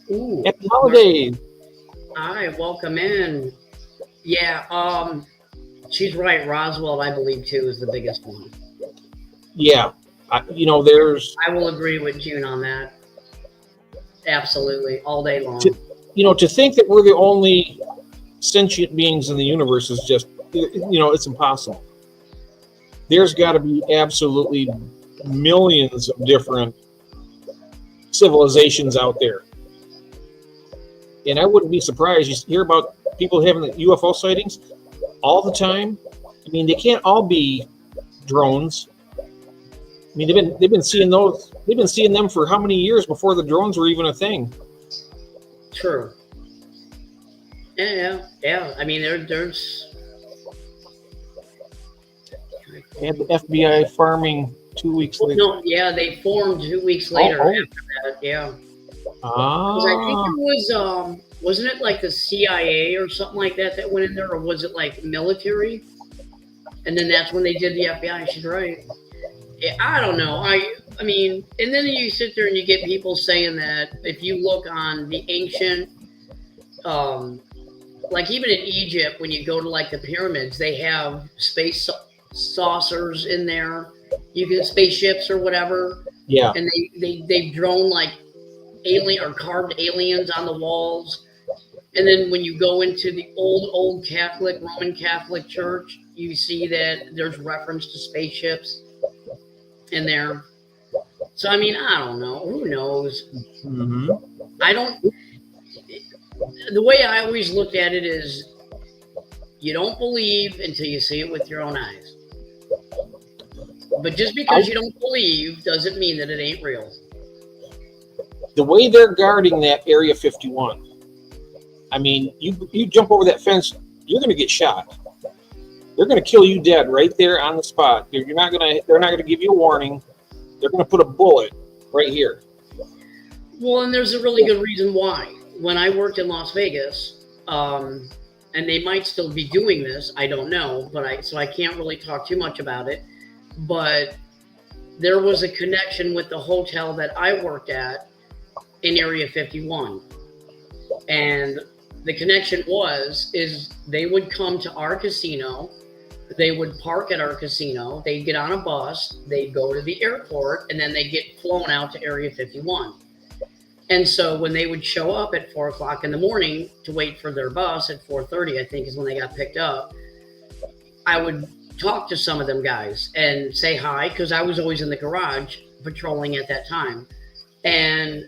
Ooh. Happy holidays. Hi, welcome in. Yeah, she's right. Roswell, I believe, too, is the biggest one. Yeah. I will agree with June on that. Absolutely, all day long. To think that we're the only sentient beings in the universe is just, it's impossible. There's got to be absolutely millions of different civilizations out there. And I wouldn't be surprised. You hear about people having the UFO sightings all the time. I mean, they can't all be drones. I mean, they've been seeing those. They've been seeing them for how many years before the drones were even a thing? True. Yeah. I mean, there's. They had the FBI farming 2 weeks later. No, yeah, they formed 2 weeks later after that. Yeah. I think it was wasn't it like the CIA or something like that went in there, or was it like military? And then that's when they did the FBI. She's right. I don't know. I mean, and then you sit there and you get people saying that if you look on the ancient, like even in Egypt, when you go to like the pyramids, they have space saucers in there. You get spaceships or whatever. Yeah. And they've drawn like alien or carved aliens on the walls. And then when you go into the old Catholic, Roman Catholic Church, you see that there's reference to spaceships. in there. So I mean, I don't know. Who knows? Mm-hmm. I don't. The way I always looked at it is, you don't believe until you see it with your own eyes. But just because you don't believe doesn't mean that it ain't real. The way they're guarding that Area 51, I mean, you jump over that fence, you're going to get shot. They're going to kill you dead right there on the spot. They're not going to give you a warning. They're going to put a bullet right here. Well, and there's a really good reason why. When I worked in Las Vegas, and they might still be doing this, I don't know, so I can't really talk too much about it. But there was a connection with the hotel that I worked at in Area 51. And the connection is they would come to our casino, they would park at our casino, they'd get on a bus, they'd go to the airport, and then they'd get flown out to Area 51. And so when they would show up at 4 o'clock in the morning to wait for their bus at 4:30, I think is when they got picked up, I would talk to some of them guys and say hi, because I was always in the garage patrolling at that time. And,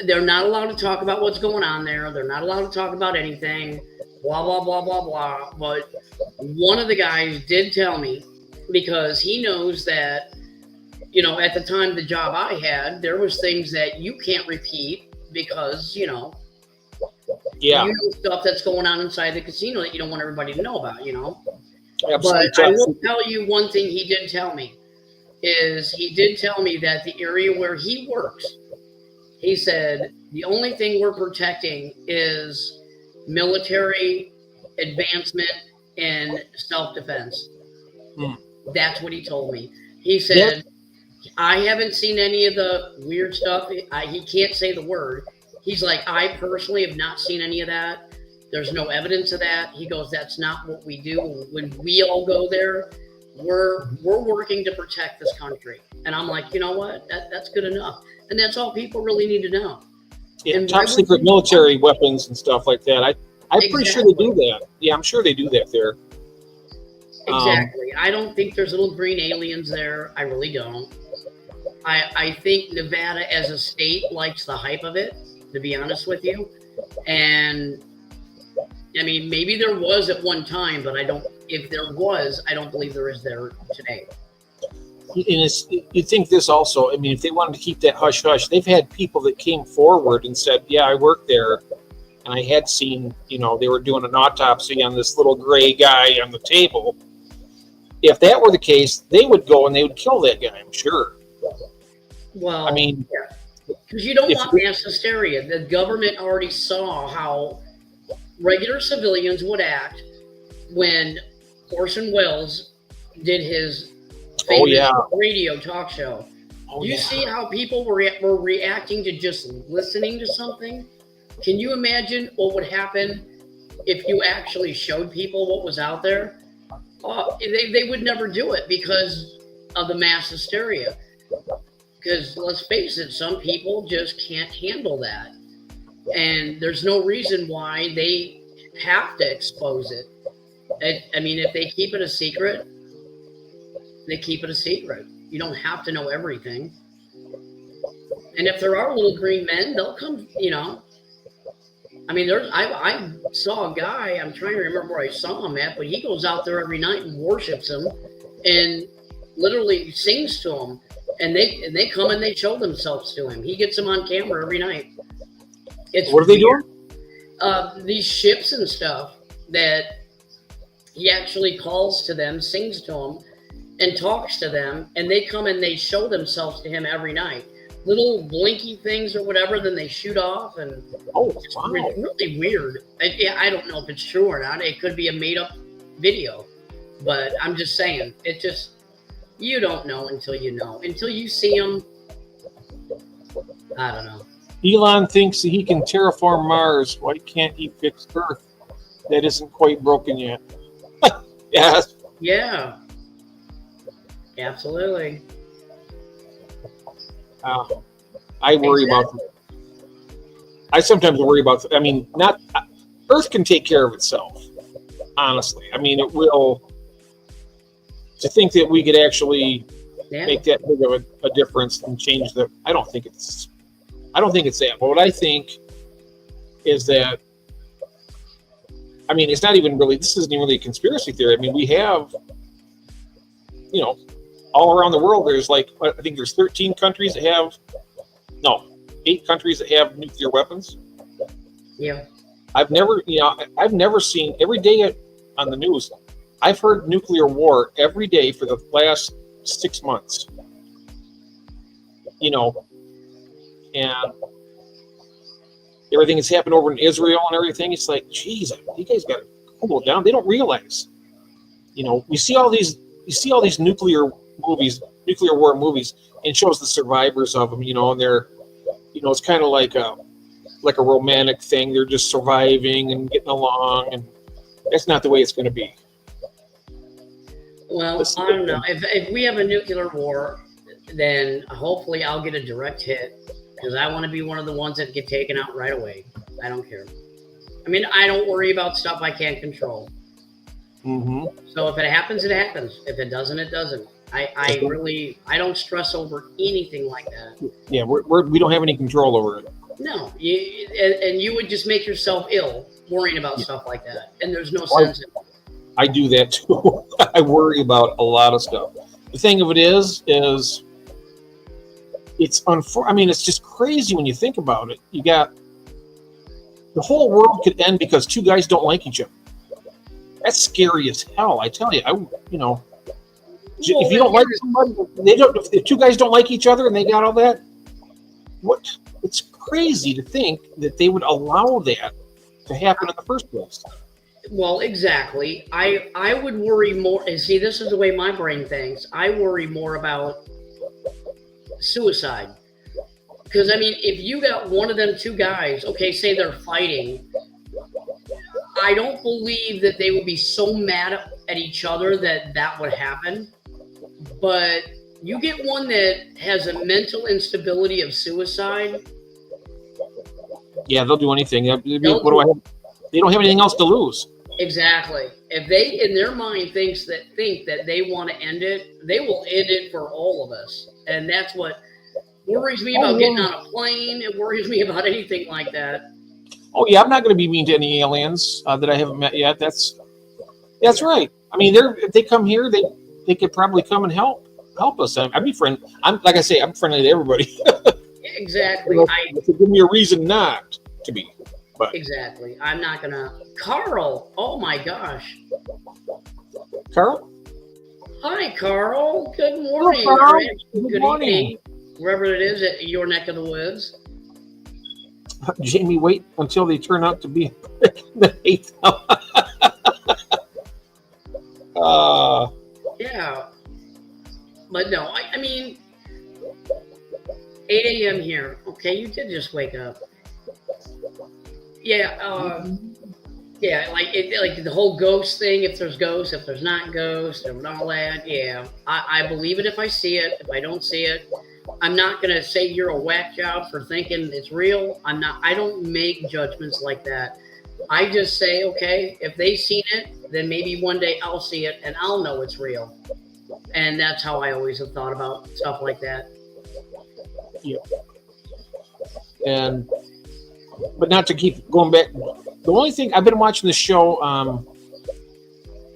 they're not allowed to talk about what's going on there. They're not allowed to talk about anything, blah, blah, blah, blah, blah. But one of the guys did tell me, because he knows that, at the time, the job I had, there was things that you can't repeat because, you know stuff that's going on inside the casino that you don't want everybody to know about, Absolutely. But I will tell you one thing he did tell me that the area where he works, he said, the only thing we're protecting is military advancement and self-defense. That's what he told me. He said, I haven't seen any of the weird stuff. He can't say the word. He's like, I personally have not seen any of that. There's no evidence of that. He goes, that's not what we do. When we all go there, we're working to protect this country. And I'm like, you know what? That's good enough. And that's all people really need to know. Yeah, top secret military weapons and stuff like that. I'm pretty sure they do that. Yeah, I'm sure they do that there. Exactly. I don't think there's little green aliens there. I really don't. I think Nevada as a state likes the hype of it, to be honest with you. And I mean, maybe there was at one time, but if there was, I don't believe there is there today. And you think this also, I mean, if they wanted to keep that hush-hush, they've had people that came forward and said, yeah, I worked there, and I had seen, they were doing an autopsy on this little gray guy on the table. If that were the case, they would go and they would kill that guy, I'm sure. Well, I mean, because you don't want mass hysteria. The government already saw how regular civilians would act when Orson Welles did his famous radio talk show. You see how people were reacting to just listening to something? Can you imagine what would happen if you actually showed people what was out there? They would never do it because of the mass hysteria. Because let's face it, some people just can't handle that. And there's no reason why they have to expose it. I mean, if they keep it a secret, they keep it a secret. You don't have to know everything. And if there are little green men, they'll come, I mean, I saw a guy, I'm trying to remember where I saw him at, but he goes out there every night and worships him and literally sings to him. And they come and they show themselves to him. He gets them on camera every night. What are they doing? These ships and stuff that he actually calls to them, sings to them, and talks to them. And they come and they show themselves to him every night. Little blinky things or whatever, then they shoot off. And it's really weird. I don't know if it's true or not. It could be a made-up video. But I'm just saying, you don't know until you know. Until you see them, I don't know. Elon thinks that he can terraform Mars. Why can't he fix Earth? That isn't quite broken yet. Yes. Yeah. Absolutely. I worry about. I sometimes worry about. I mean, Earth can take care of itself. Honestly, I mean, it will. To think that we could actually make that big of a difference and change the. I don't think it's that. But what I think is that, I mean, it's not even really. This isn't even really a conspiracy theory. I mean, we have, all around the world. There's I think there's 13 countries that have, 8 countries that have nuclear weapons. Yeah. I've never seen every day on the news. I've heard nuclear war every day for the last 6 months. And everything that's happened over in Israel and everything. It's like, geez, you guys got to cool it down. They don't realize, we see all these nuclear war movies, and it shows the survivors of them, and they're, it's kind of like a romantic thing. They're just surviving and getting along, and that's not the way it's going to be. Well, I don't know. If we have a nuclear war, then hopefully I'll get a direct hit, because I want to be one of the ones that get taken out right away. I don't care. I mean, I don't worry about stuff I can't control. Mm-hmm. So if it happens, it happens. If it doesn't, it doesn't. I don't stress over anything like that. Yeah, we don't have any control over it. No, and you would just make yourself ill worrying about stuff like that, and there's no sense in it. I do that too. I worry about a lot of stuff. The thing of it is it's it's just crazy when you think about it. You got the whole world could end because 2 guys don't like each other. That's scary as hell. I tell you, if you don't like somebody, if 2 guys don't like each other and they got all that, what? It's crazy to think that they would allow that to happen in the first place. Well, exactly. I would worry more. And see, this is the way my brain thinks. I worry more about suicide. Because, I mean, if you got one of them 2 guys, okay, say they're fighting, I don't believe that they would be so mad at each other that would happen. But you get one that has a mental instability of suicide. Yeah, they'll do anything. They don't have anything else to lose. Exactly. If they, in their mind, think that they want to end it, they will end it for all of us. And that's what worries me about getting on a plane. It worries me about anything like that. Oh yeah, I'm not going to be mean to any aliens that I haven't met yet. That's right. I mean, if they come here, they could probably come and help us. I'd be friendly. I'm friendly to everybody. Exactly. Give me a reason not to be. But. Exactly. I'm not gonna. Carl. Oh my gosh. Carl. Hi, Carl. Good morning. Hello, Carl. Good morning. Evening, wherever it is at your neck of the woods. Jamie, wait until they turn out to be the 8th. Yeah. But no, I mean, 8 a.m. here. Okay, you did just wake up. Yeah, yeah, like the whole ghost thing. If there's ghosts, if there's not ghosts, and all that. Yeah, I believe it if I see it. If I don't see it, I'm not gonna say you're a whack job for thinking it's real. I don't make judgments like that. I just say, okay, if they've seen it, then maybe one day I'll see it and I'll know it's real. And that's how I always have thought about stuff like that. Yeah. But not to keep going back. The only thing I've been watching the show,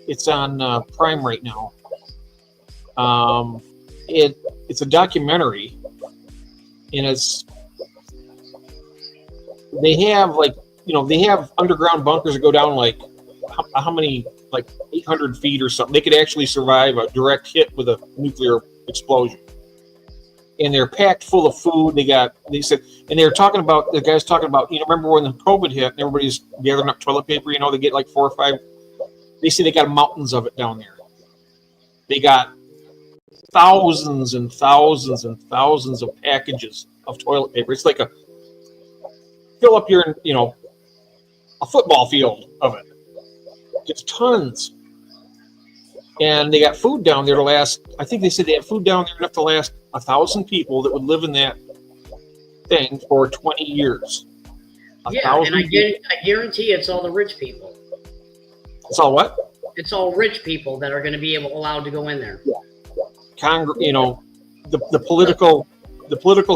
it's on Prime right now. It's a documentary, and they have underground bunkers that go down how many 800 feet or something. They could actually survive a direct hit with a nuclear explosion. And they're packed full of food. The guy's talking about, remember when the COVID hit and everybody's gathering up toilet paper, they get 4 or 5. They say they got mountains of it down there. They got thousands and thousands and thousands of packages of toilet paper. It's like fill up your, a football field of it. Just tons. And they got food down there to last, I think they said they had food down there enough to last 1,000 people that would live in that thing for 20 years. Yeah, and I guarantee it's all the rich people. It's all what? It's all rich people that are going to be allowed to go in there. Yeah. the political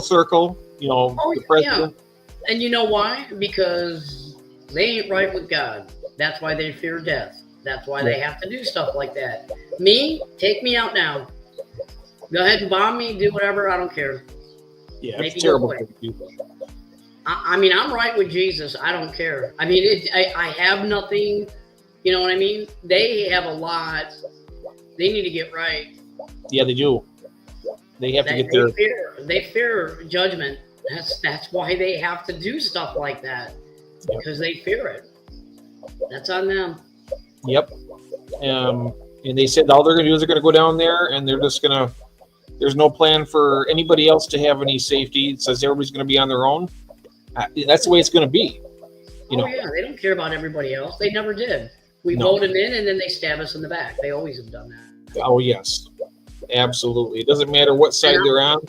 circle. The president. Yeah. And you know why? Because they ain't right with God. That's why they fear death. That's why they have to do stuff like that. Me, take me out now. Go ahead and bomb me, do whatever. I don't care. Yeah, it's terrible. I mean, I'm right with Jesus. I don't care. I mean, I have nothing. You know what I mean? They have a lot. They need to get right. Yeah, they do. They have to get their. They fear judgment. That's why they have to do stuff like that, because they fear it. That's on them. Yep. And they said all they're going to do is they're going to go down there and they're just going to. There's no plan for anybody else to have any safety. It says everybody's going to be on their own. That's the way it's going to be. Yeah, they don't care about everybody else. They never did. We voted in, and then they stab us in the back. They always have done that. Oh yes, absolutely. It doesn't matter what side they're on.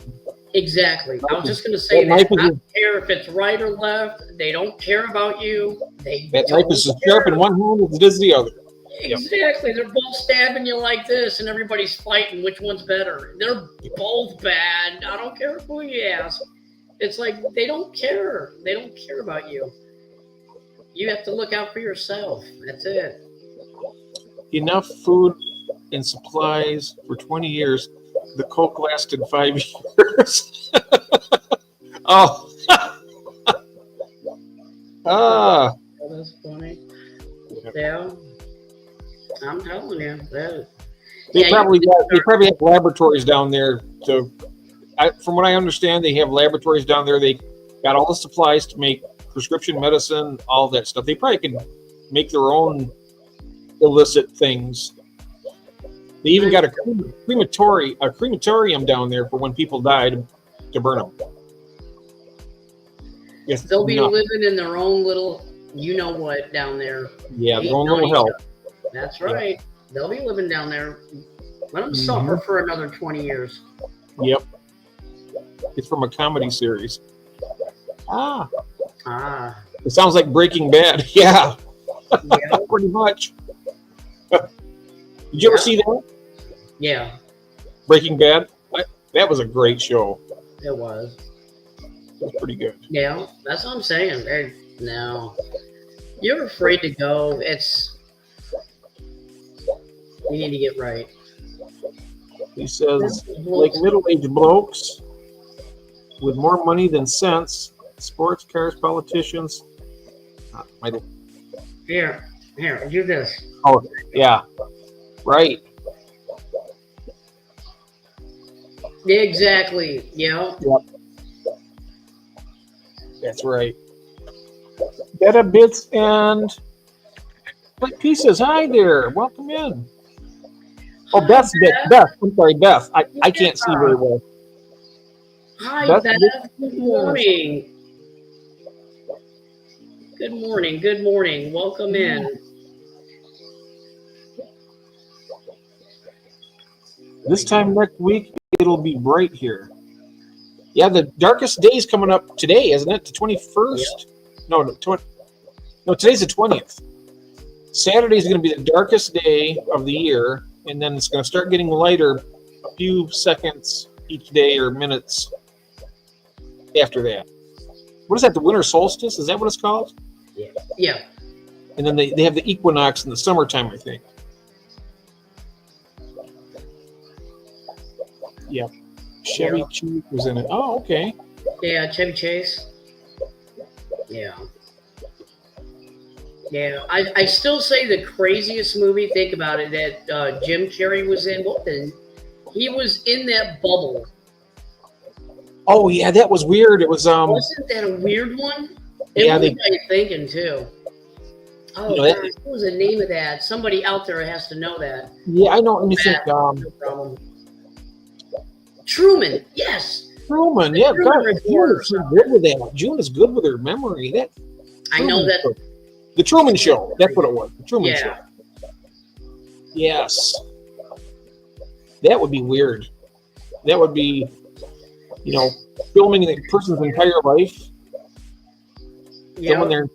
Exactly. I was just going to say that. I don't care if it's right or left. They don't care about you. That knife is as sharp in one hand as it is the other. Exactly. They're both stabbing you like this, and everybody's fighting which one's better. They're both bad. I don't care who you ask. It's like they don't care. They don't care about you. You have to look out for yourself. That's it. Enough food and supplies for 20 years. The Coke lasted 5 years. Oh. That's funny. Yeah. I'm telling you. They probably have laboratories down there from what I understand, they have laboratories down there. They got all the supplies to make prescription medicine, all that stuff. They probably can make their own illicit things. They even got a crematorium down there for when people died to burn them. Yes, they'll be living in their own little, you know what, down there. Yeah, their own little hell. That's right. Yeah. They'll be living down there. Let them suffer for another 20 years. Yep. It's from a comedy series. It sounds like Breaking Bad. Yeah. Pretty much. Did you ever see that? Yeah. Breaking Bad? That was a great show. It was. It was pretty good. Yeah, that's what I'm saying. No. You're afraid to go. You need to get right. He says, like middle-aged blokes with more money than sense, sports cars, politicians. Here, do this. Oh, yeah. Right. Exactly. Yeah. Yep. That's right. Beta Bits and Like Pieces. Hi there. Welcome in. Oh, Beth. I'm sorry, Beth. I can't see very well. Hi, Beth. Good morning. Good morning. Welcome in. This time next week, it'll be bright here. Yeah, the darkest day is coming up today, isn't it? The 21st? Yeah. No, today's the 20th. Saturday is going to be the darkest day of the year, and then it's going to start getting lighter a few seconds each day or minutes after that. What is that, the winter solstice? Is that what it's called? Yeah. And then they have the equinox in the summertime, I think. Yeah. Chevy Chase was in it. Oh, okay. Yeah, Chevy Chase. Yeah. Yeah, I still say the craziest movie, think about it, that Jim Carrey was in. He was in that bubble. Oh, yeah, that was weird. It was... Wasn't that a weird one? It was got you thinking, too. Oh, God, what was the name of that? Somebody out there has to know that. Yeah, I know. Let me think. No problem. Truman, yes. Truman, yeah. June is so good with that. June is good with her memory. I know that. The Truman Show. That's what it was. The Truman Show. Yes. That would be weird. That would be, filming the person's entire life. Filming their,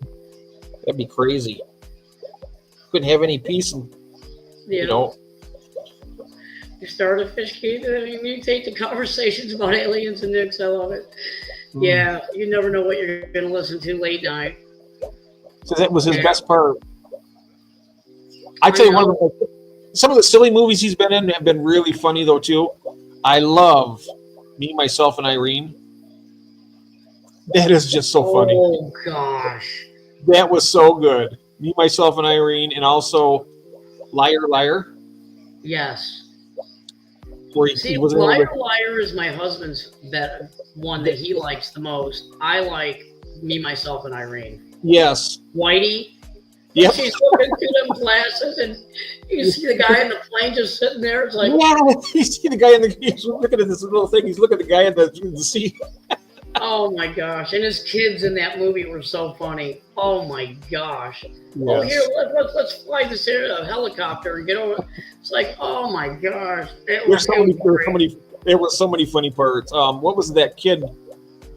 that'd be crazy. Couldn't have any peace and, You start a fish cage and you mutate the conversations about aliens and nukes. I love it. Yeah, you never know what you're going to listen to late night. So that was his best part. I tell you, some of the silly movies he's been in have been really funny though too. I love Me, Myself, and Irene. That is just so funny. Oh gosh, that was so good. Me, Myself, and Irene, and also Liar, Liar. Yes. Where See, Liar, Liar is my husband's one that he likes the most. I like Me, Myself, and Irene. Yes. Whitey. Yep. She's looking through them glasses, and you see the guy in the plane just sitting there. It's like, yeah, you see the guy he's looking at this little thing. He's looking at the guy in the seat. Oh my gosh! And his kids in that movie were so funny. Oh my gosh! Yes. Oh, here, let's fly this helicopter and get over. It's like, oh my gosh! There were so many funny parts. What was that kid?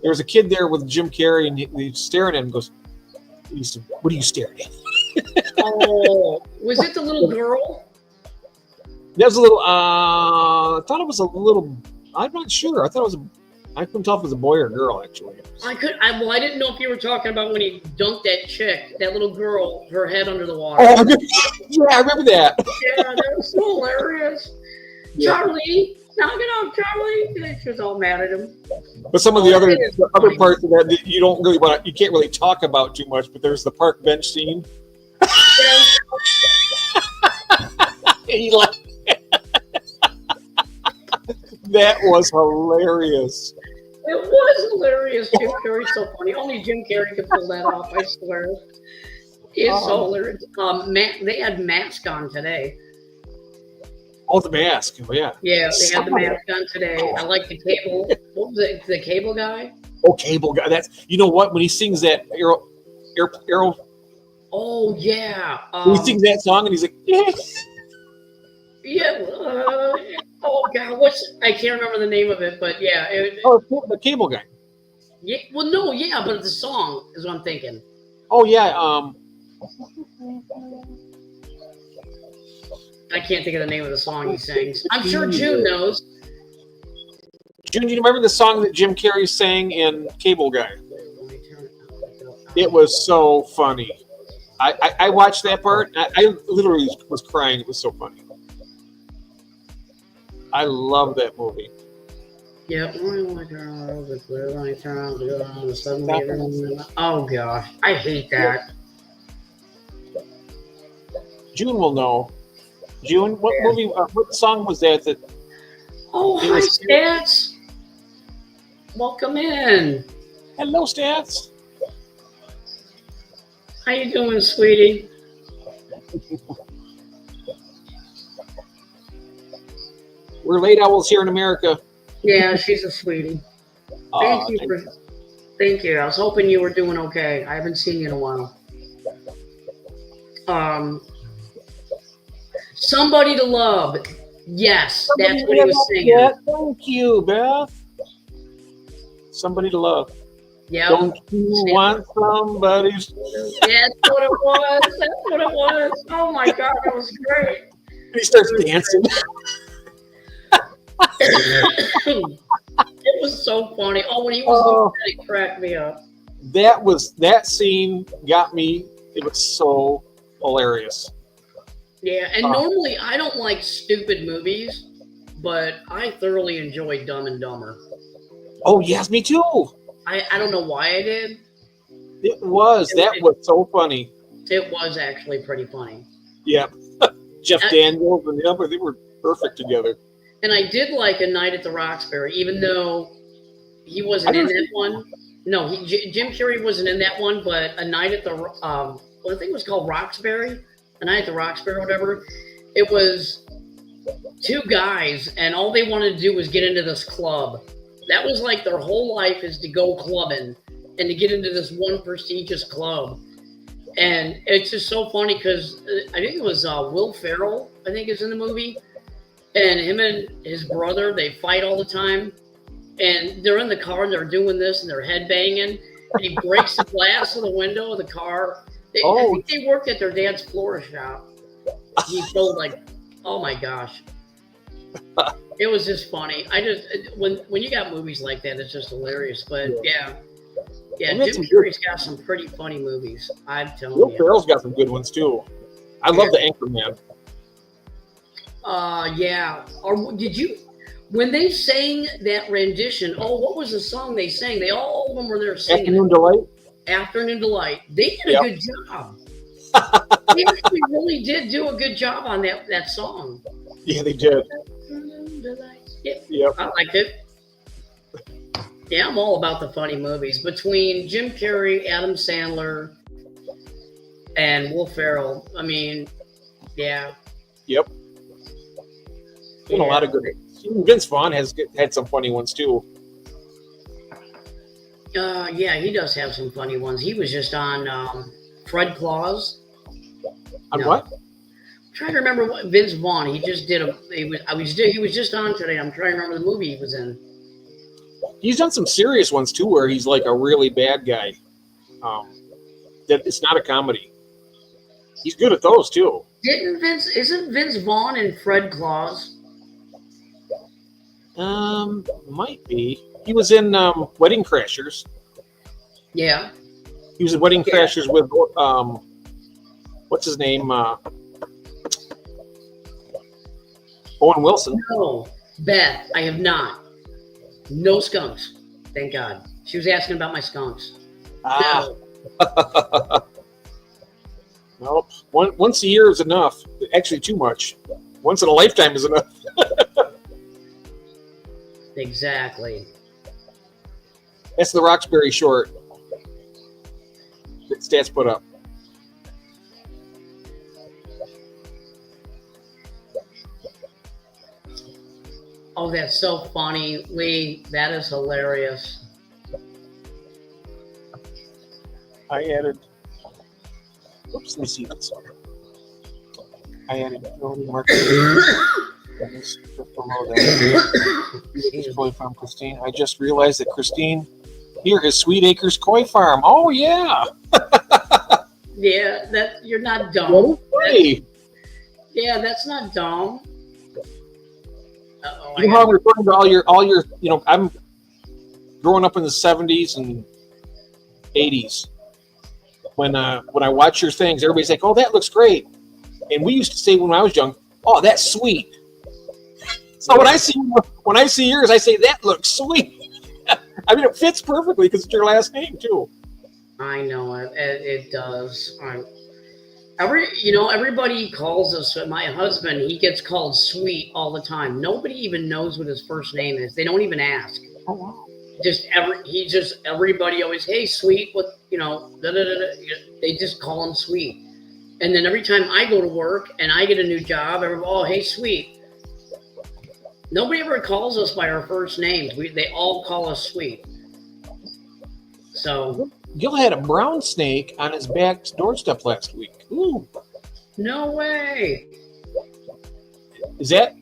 There was a kid there with Jim Carrey, and he's staring at him. And goes, "What are you staring at?" Oh, was it the little girl? That was a little. I thought it was a little. I'm not sure. I couldn't tell if it was a boy or a girl, actually. I didn't know if you were talking about when he dunked that chick, that little girl, her head under the water. Oh, yeah, I remember that. Yeah, that was so hilarious. Yeah. Charlie, knock it off, Charlie. She was all mad at him. But some of the other parts of that you don't really you can't really talk about too much. But there's the park bench scene. He laughed. That was hilarious. It was hilarious. Jim Carrey's so funny. Only Jim Carrey could pull that off, I swear. It's so hilarious. They had Mask on today. Oh, the Mask. Oh, yeah. Yeah, they had the Mask on today. I like the Cable. What was it? The Cable guy? Oh, Cable guy. That's, you know what? When he sings that Arrow. Oh, yeah. When he sings that song and he's like, yeah. Yeah. Oh God, I can't remember the name of it, but yeah. The Cable guy. Yeah. Well, no, yeah, but the song is what I'm thinking. Oh yeah. I can't think of the name of the song he sings. I'm sure June knows. June, do you remember the song that Jim Carrey sang in Cable Guy? It was so funny. I watched that part. I literally was crying. It was so funny. I love that movie. Yep. Oh gosh, I hate that. June will know. June, what movie? What song was that? Oh, hi, Stats. Welcome in. Hello, Stats. How you doing, sweetie? We're late owls here in America. Yeah, she's a sweetie. Thank you. I was hoping you were doing okay. I haven't seen you in a while. Somebody to Love. Yes, that's what he was singing. Thank you, Beth. Somebody to Love. Yeah. Don't you want somebody? That's what it was. That's what it was. Oh my God, that was great. He starts dancing. It was so funny. Oh, when he was doing that, it cracked me up. That scene got me. It was so hilarious. Yeah, and normally I don't like stupid movies, but I thoroughly enjoyed Dumb and Dumber. Oh yes, me too. I don't know why I did. That was so funny. It was actually pretty funny. Yeah, Jeff Daniels and him, they were perfect together. And I did like A Night at the Roxbury, even though he wasn't in that one. No, Jim Carrey wasn't in that one, but A Night at the I think it was called Roxbury, A Night at the Roxbury, or whatever. It was two guys, and all they wanted to do was get into this club. That was like their whole life, is to go clubbing and to get into this one prestigious club. And it's just so funny because I think it was Will Ferrell, I think, is in the movie. And him and his brother, they fight all the time. And they're in the car and they're doing this and they're headbanging. And he breaks the glass of the window of the car. I think they worked at their dad's florist shop. He told, like, oh my gosh. It was just funny. I just when you got movies like that, it's just hilarious. But yeah, Jim Carrey's got some pretty funny movies. I'm telling Will you. Ferrell's got some good ones too. I love the Anchorman. Yeah. Or did you? When they sang that rendition, what was the song they sang? All of them were there singing. Afternoon Delight. Afternoon Delight. They did a good job. They actually really did do a good job on that song. Yeah, they did. Yeah, I liked it. Yeah, I'm all about the funny movies. Between Jim Carrey, Adam Sandler, and Will Ferrell, I mean, yeah. Yep. Been a lot of good. Even Vince Vaughn has had some funny ones too. Yeah, he does have some funny ones. He was just on Fred Claus. On what? I'm trying to remember what Vince Vaughn. He just did he was just on today. I'm trying to remember the movie he was in. He's done some serious ones too, where he's like a really bad guy. That it's not a comedy. He's good at those too. Isn't Vince Vaughn in Fred Claus? Might be. He was in Wedding Crashers. Yeah. He was in Wedding Crashers with what's his name? Owen Wilson. No, Beth, I have not. No skunks. Thank God. She was asking about my skunks. No. Nope. Once a year is enough. Actually, too much. Once in a lifetime is enough. Exactly. That's the Roxbury short that Stats put up. Oh, that's so funny, Lee. That is hilarious. I added. Oops, let me see this. I added Koi Farm Christine. I just realized that Christine here is Sweet Acres Koi Farm. Oh yeah. Yeah, that you're not dumb. Yeah, that's not dumb. You know how I'm referring to all your I'm growing up in the 70s and 80s. When I watch your things, everybody's like, "Oh, that looks great," and we used to say when I was young, "Oh, that's sweet." So when I see yours, I say that looks sweet. I mean, it fits perfectly because it's your last name too. I know it does. Everybody calls us. My husband, he gets called Sweet all the time. Nobody even knows what his first name is. They don't even ask. Oh wow. Everybody always, hey, Sweet, what, they just call him Sweet. And then every time I go to work and I get a new job, oh, hey, Sweet. Nobody ever calls us by our first names. They all call us Sweet. So Gil had a brown snake on his back doorstep last week. Ooh. No way. Is that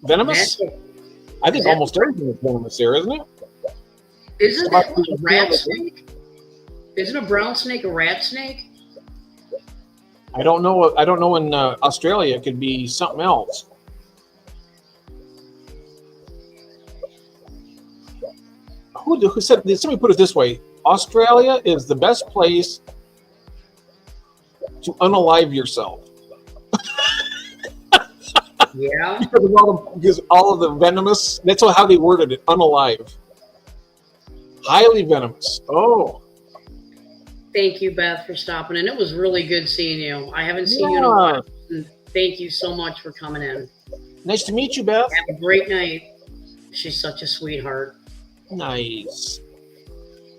venomous? I think almost everything is venomous there, isn't it? Isn't that a rat snake? Isn't a brown snake a rat snake? I don't know. I don't know. In Australia, it could be something else. Who said? Somebody put it this way: Australia is the best place to unalive yourself. Yeah. because all of the venomous. That's how they worded it. Unalive. Highly venomous. Oh. Thank you, Beth, for stopping in. It was really good seeing you. I haven't seen you in a while. And thank you so much for coming in. Nice to meet you, Beth. Have a great night. She's such a sweetheart. Nice.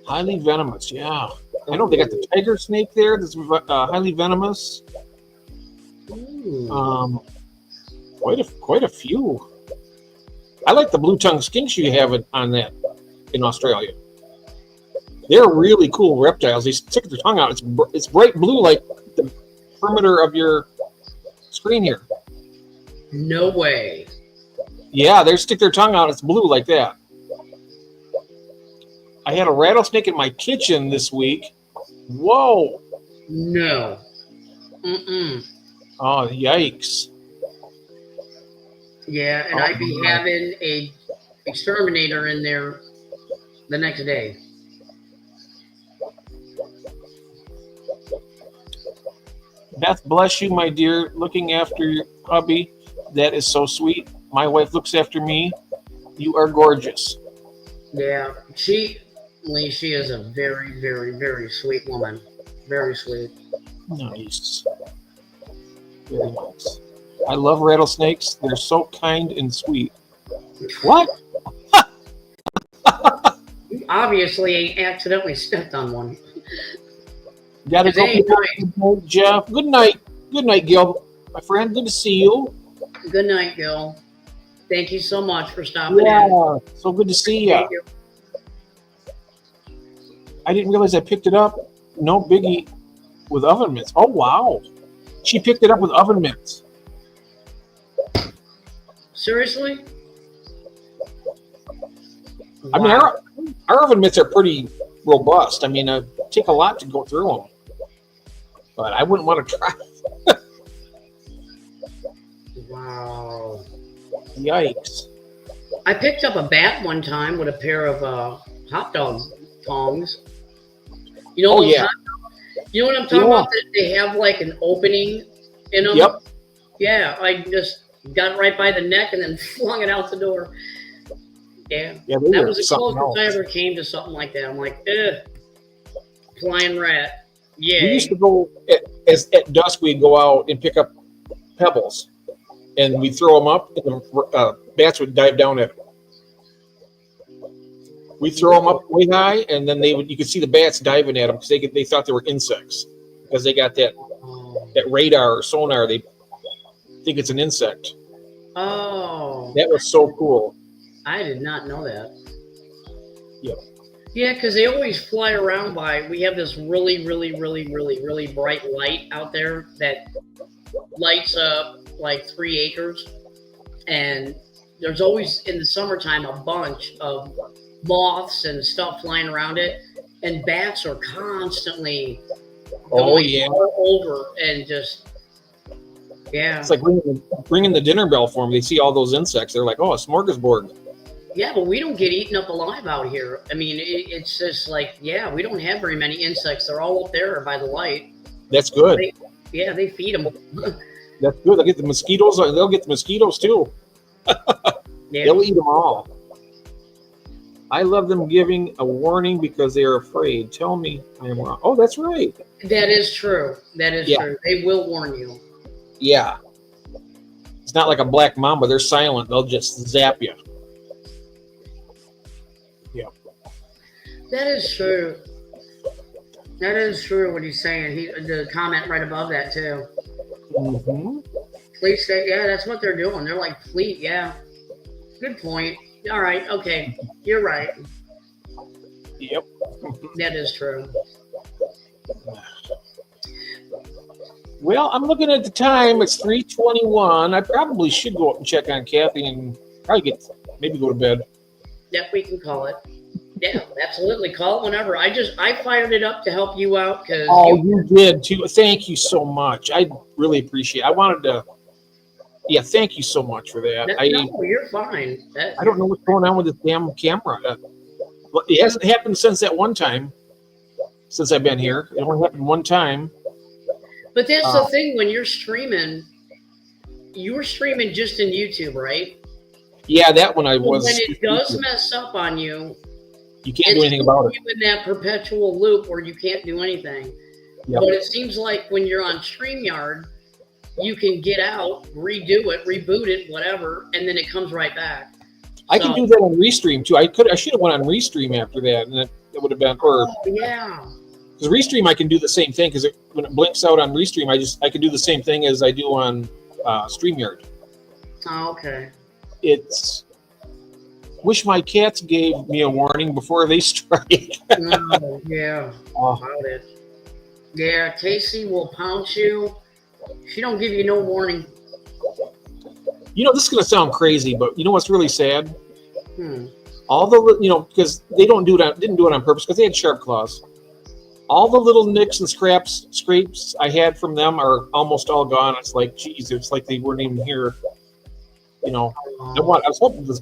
Highly venomous, yeah. I know they got the tiger snake there that's highly venomous. Ooh. Quite a few. I like the blue tongue skinks you have on that in Australia. They're really cool reptiles. They stick their tongue out. It's bright blue like the perimeter of your screen here. No way. Yeah, they stick their tongue out. It's blue like that. I had a rattlesnake in my kitchen this week. Whoa. No. Mm-mm. Oh, yikes. Yeah, and I'd be having a exterminator in there the next day. Beth, bless you, my dear, looking after your hubby. That is so sweet. My wife looks after me. You are gorgeous. Yeah, Lee, she is a very, very, very sweet woman. Very sweet. Nice. Very nice. I love rattlesnakes. They're so kind and sweet. What? You obviously accidentally stepped on one. Gotta go. Hey, Good night, Jeff. Good night. Good night, Gil. My friend, good to see you. Good night, Gil. Thank you so much for stopping Yeah, in. so good to see Thank you. you. I didn't realize I picked it up. No biggie with oven mitts. Oh, wow. She picked it up with oven mitts. Seriously? I mean, our oven mitts are pretty robust. I mean, it take a lot to go through them. But I wouldn't want to try. Wow. Yikes. I picked up a bat one time with a pair of hot dog tongs. You know, Oh, yeah. You know what I'm talking Yeah. about? That they have like an opening in them. Yep. Yeah, I just got it right by the neck and then flung it out the door. Yeah. Yeah, That was the something closest I else. ever came to something like that. I'm like, ugh, flying rat. Yeah. We used to go at dusk. We'd go out and pick up pebbles, and we'd throw them up, and the bats would dive down at them. We throw them up way high, and then you could see the bats diving at them because they thought they were insects because they got that radar or sonar. They think it's an insect. Oh. That was so cool. I did not know that. Yep. Yeah, because they always fly around by. We have this really, really, really, really, really bright light out there that lights up like 3 acres. And there's always, in the summertime, a bunch of moths and stuff flying around it. And bats are constantly going all over and just, yeah. It's like ringing the dinner bell for them. They see all those insects. They're like, oh, a smorgasbord. Yeah, but we don't get eaten up alive out here. I mean, it's just like, yeah, we don't have very many insects. They're all up there by the light. That's good. They feed them. That's good. They'll get the mosquitoes. They'll get the mosquitoes too. Yeah. They'll eat them all. I love them giving a warning because they are afraid. Tell me I am wrong. Oh, that's right. That is true. That is true. They will warn you. Yeah. It's not like a black mamba. They're silent. They'll just zap you. Yeah. That is true. That is true what he's saying. The comment right above that too. Mm-hmm. Fleet state, yeah, that's what they're doing. They're like fleet, yeah. Good point. All right, okay. You're right. Yep. That is true. Well, I'm looking at the time. It's 3:21. I probably should go up and check on Kathy and probably maybe go to bed. Yep, we can call it. Yeah, absolutely. Call it whenever. I fired it up to help you out because. Oh, you did too. Thank you so much. I really appreciate it. I wanted to. Yeah, thank you so much for that. No, you're fine. I don't know what's going on with this damn camera. It hasn't happened since that one time. Since I've been here, it only happened one time. But that's the thing. When you're streaming just in YouTube, right? Yeah, that one I was. When it does mess up on you, you can't do anything about it. You in that perpetual loop where you can't do anything. Yep. But it seems like when you're on StreamYard, you can get out, redo it, reboot it, whatever, and then it comes right back. I can do that on Restream too. I should have went on Restream after that, and it would have been. Yeah. Because Restream, I can do the same thing. Because when it blinks out on Restream, I can do the same thing as I do on StreamYard. Oh, okay. Wish my cats gave me a warning before they strike. Oh, yeah. About it. Yeah, Casey will pounce you. She don't give you no warning. You know, this is going to sound crazy, but you know what's really sad? All the, because they didn't do it on purpose because they had sharp claws. All the little nicks and scrapes I had from them are almost all gone. It's like, geez, it's like they weren't even here. You know, I was hoping this.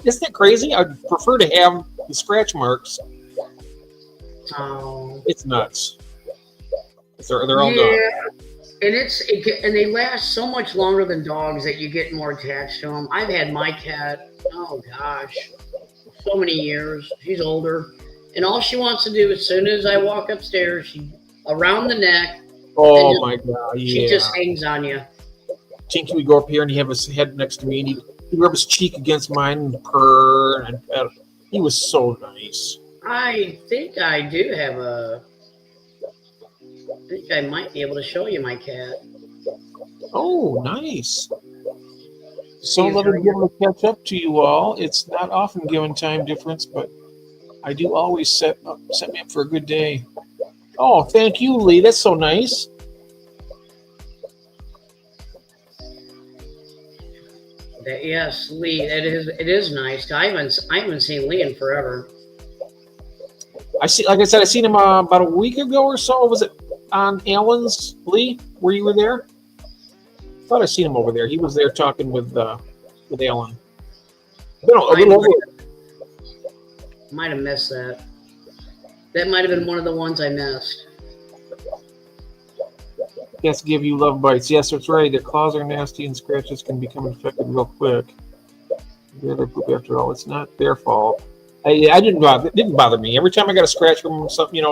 Isn't that crazy? I'd prefer to have the scratch marks. It's nuts. They're all done. And and they last so much longer than dogs that you get more attached to them. I've had my cat, oh gosh, so many years. She's older, and all she wants to do as soon as I walk upstairs, she around the neck. Oh my god! Yeah. She just hangs on you. Tinky would go up here and he'd have his head next to me, and he'd rub his cheek against mine and purr, and he was so nice. I think I do have I think I might be able to show you my cat. Oh, nice. So let me be able to catch up to you all. It's not often given time difference, but I do always set me up for a good day. Oh, thank you, Lee. That's so nice. Yes, Lee. It is nice. I haven't seen Lee in forever. Like I said, I seen him about a week ago or so. Was it on Allen's, Lee, where you were there? I thought I seen him over there. He was there talking with Allen. Might have missed that. That might have been one of the ones I missed. Cats give you love bites. Yes, that's right. Their claws are nasty and scratches can become infected real quick. Yeah, they poop after all. It's not their fault. It didn't bother me. Every time I got a scratch from something,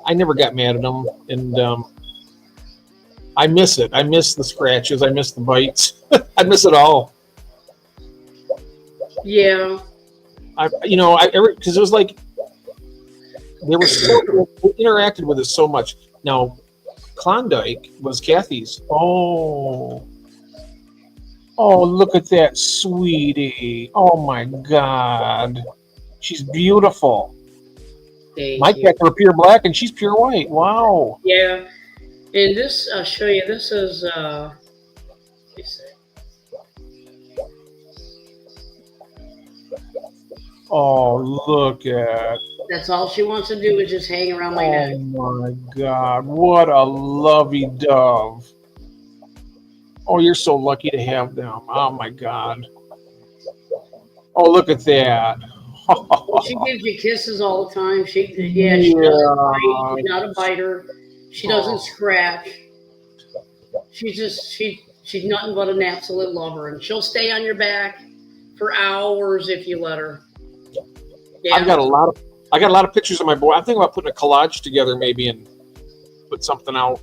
I never got mad at them, and I miss it. I miss the scratches. I miss the bites. I miss it all. Yeah. Because it was like they interacted with us so much. Now, Klondike was Kathy's. Oh, look at that sweetie. Oh my God. She's beautiful. My cats are pure black and she's pure white. Wow. Yeah. And this, I'll show you. This is, oh, look at. That's all she wants to do is just hang around my neck. Oh my God. What a lovey dove. Oh, you're so lucky to have them. Oh my God. Oh, look at that. She gives you kisses all the time. She doesn't bite. She's not a biter. She doesn't scratch. She's nothing but an absolute lover, and she'll stay on your back for hours if you let her. Yeah. I got a lot of pictures of my boy. I'm thinking about putting a collage together maybe and put something out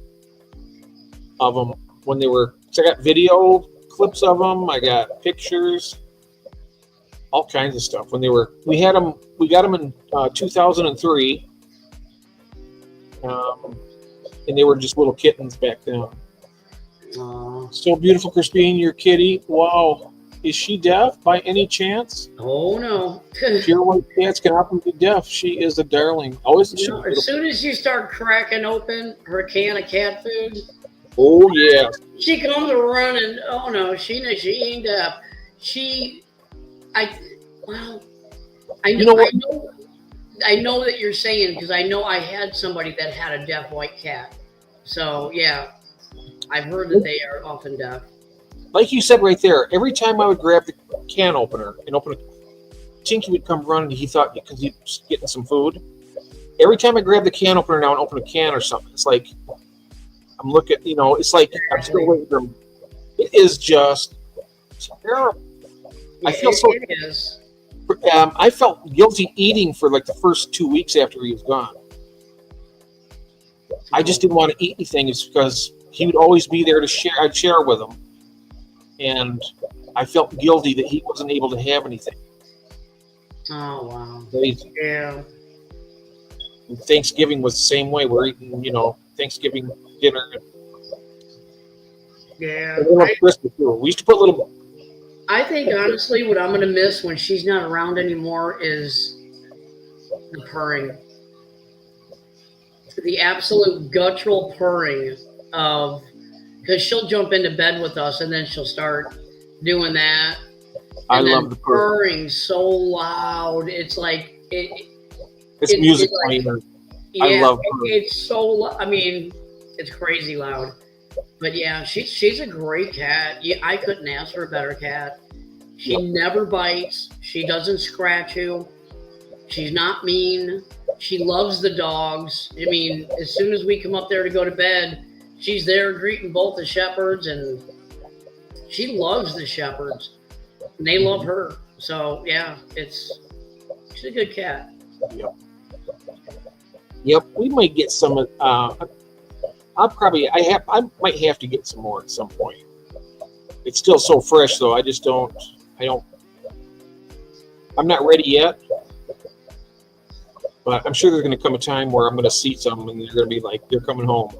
of them when they were. So I got video clips of them. I got pictures, all kinds of stuff. We got them in 2003, and they were just little kittens back then. So beautiful, Christine, your kitty. Wow. Is she deaf by any chance? Oh, no. Pure white cats can often be deaf. She is a darling. As soon as you start cracking open her can of cat food, oh, yeah, she comes running. Oh, no, she ain't deaf. I know that you're saying, because I know I had somebody that had a deaf white cat. So, yeah, I've heard that they are often deaf. Like you said right there, every time I would grab the can opener and open it, Tinky would come running. He thought because he was getting some food. Every time I grab the can opener now and open a can or something, it's like I'm looking, it's like I'm still waiting for him. It is just terrible. I feel It is. I felt guilty eating for like the first 2 weeks after he was gone. I just didn't want to eat anything. It's because he would always be there to share. I'd share with him. And I felt guilty that he wasn't able to have anything. Oh, wow. Crazy. Yeah. And Thanksgiving was the same way. We're eating, Thanksgiving dinner. Yeah. Christmas too. We used to put little. I think, honestly, what I'm going to miss when she's not around anymore is the purring. The absolute guttural purring of... Because she'll jump into bed with us, and then she'll start doing that. I love the purring so loud. It's like it's music playing. Yeah, I love it's so. I mean, it's crazy loud. But yeah, she's a great cat. Yeah, I couldn't ask for a better cat. She never bites. She doesn't scratch you. She's not mean. She loves the dogs. I mean, as soon as we come up there to go to bed, she's there greeting both the shepherds, and she loves the shepherds, and they love her. So yeah, she's a good cat. Yep. Yep. We might get some. I might have to get some more at some point. It's still so fresh, though. I'm not ready yet. But I'm sure there's going to come a time where I'm going to see some, and they're going to be like, they're coming home.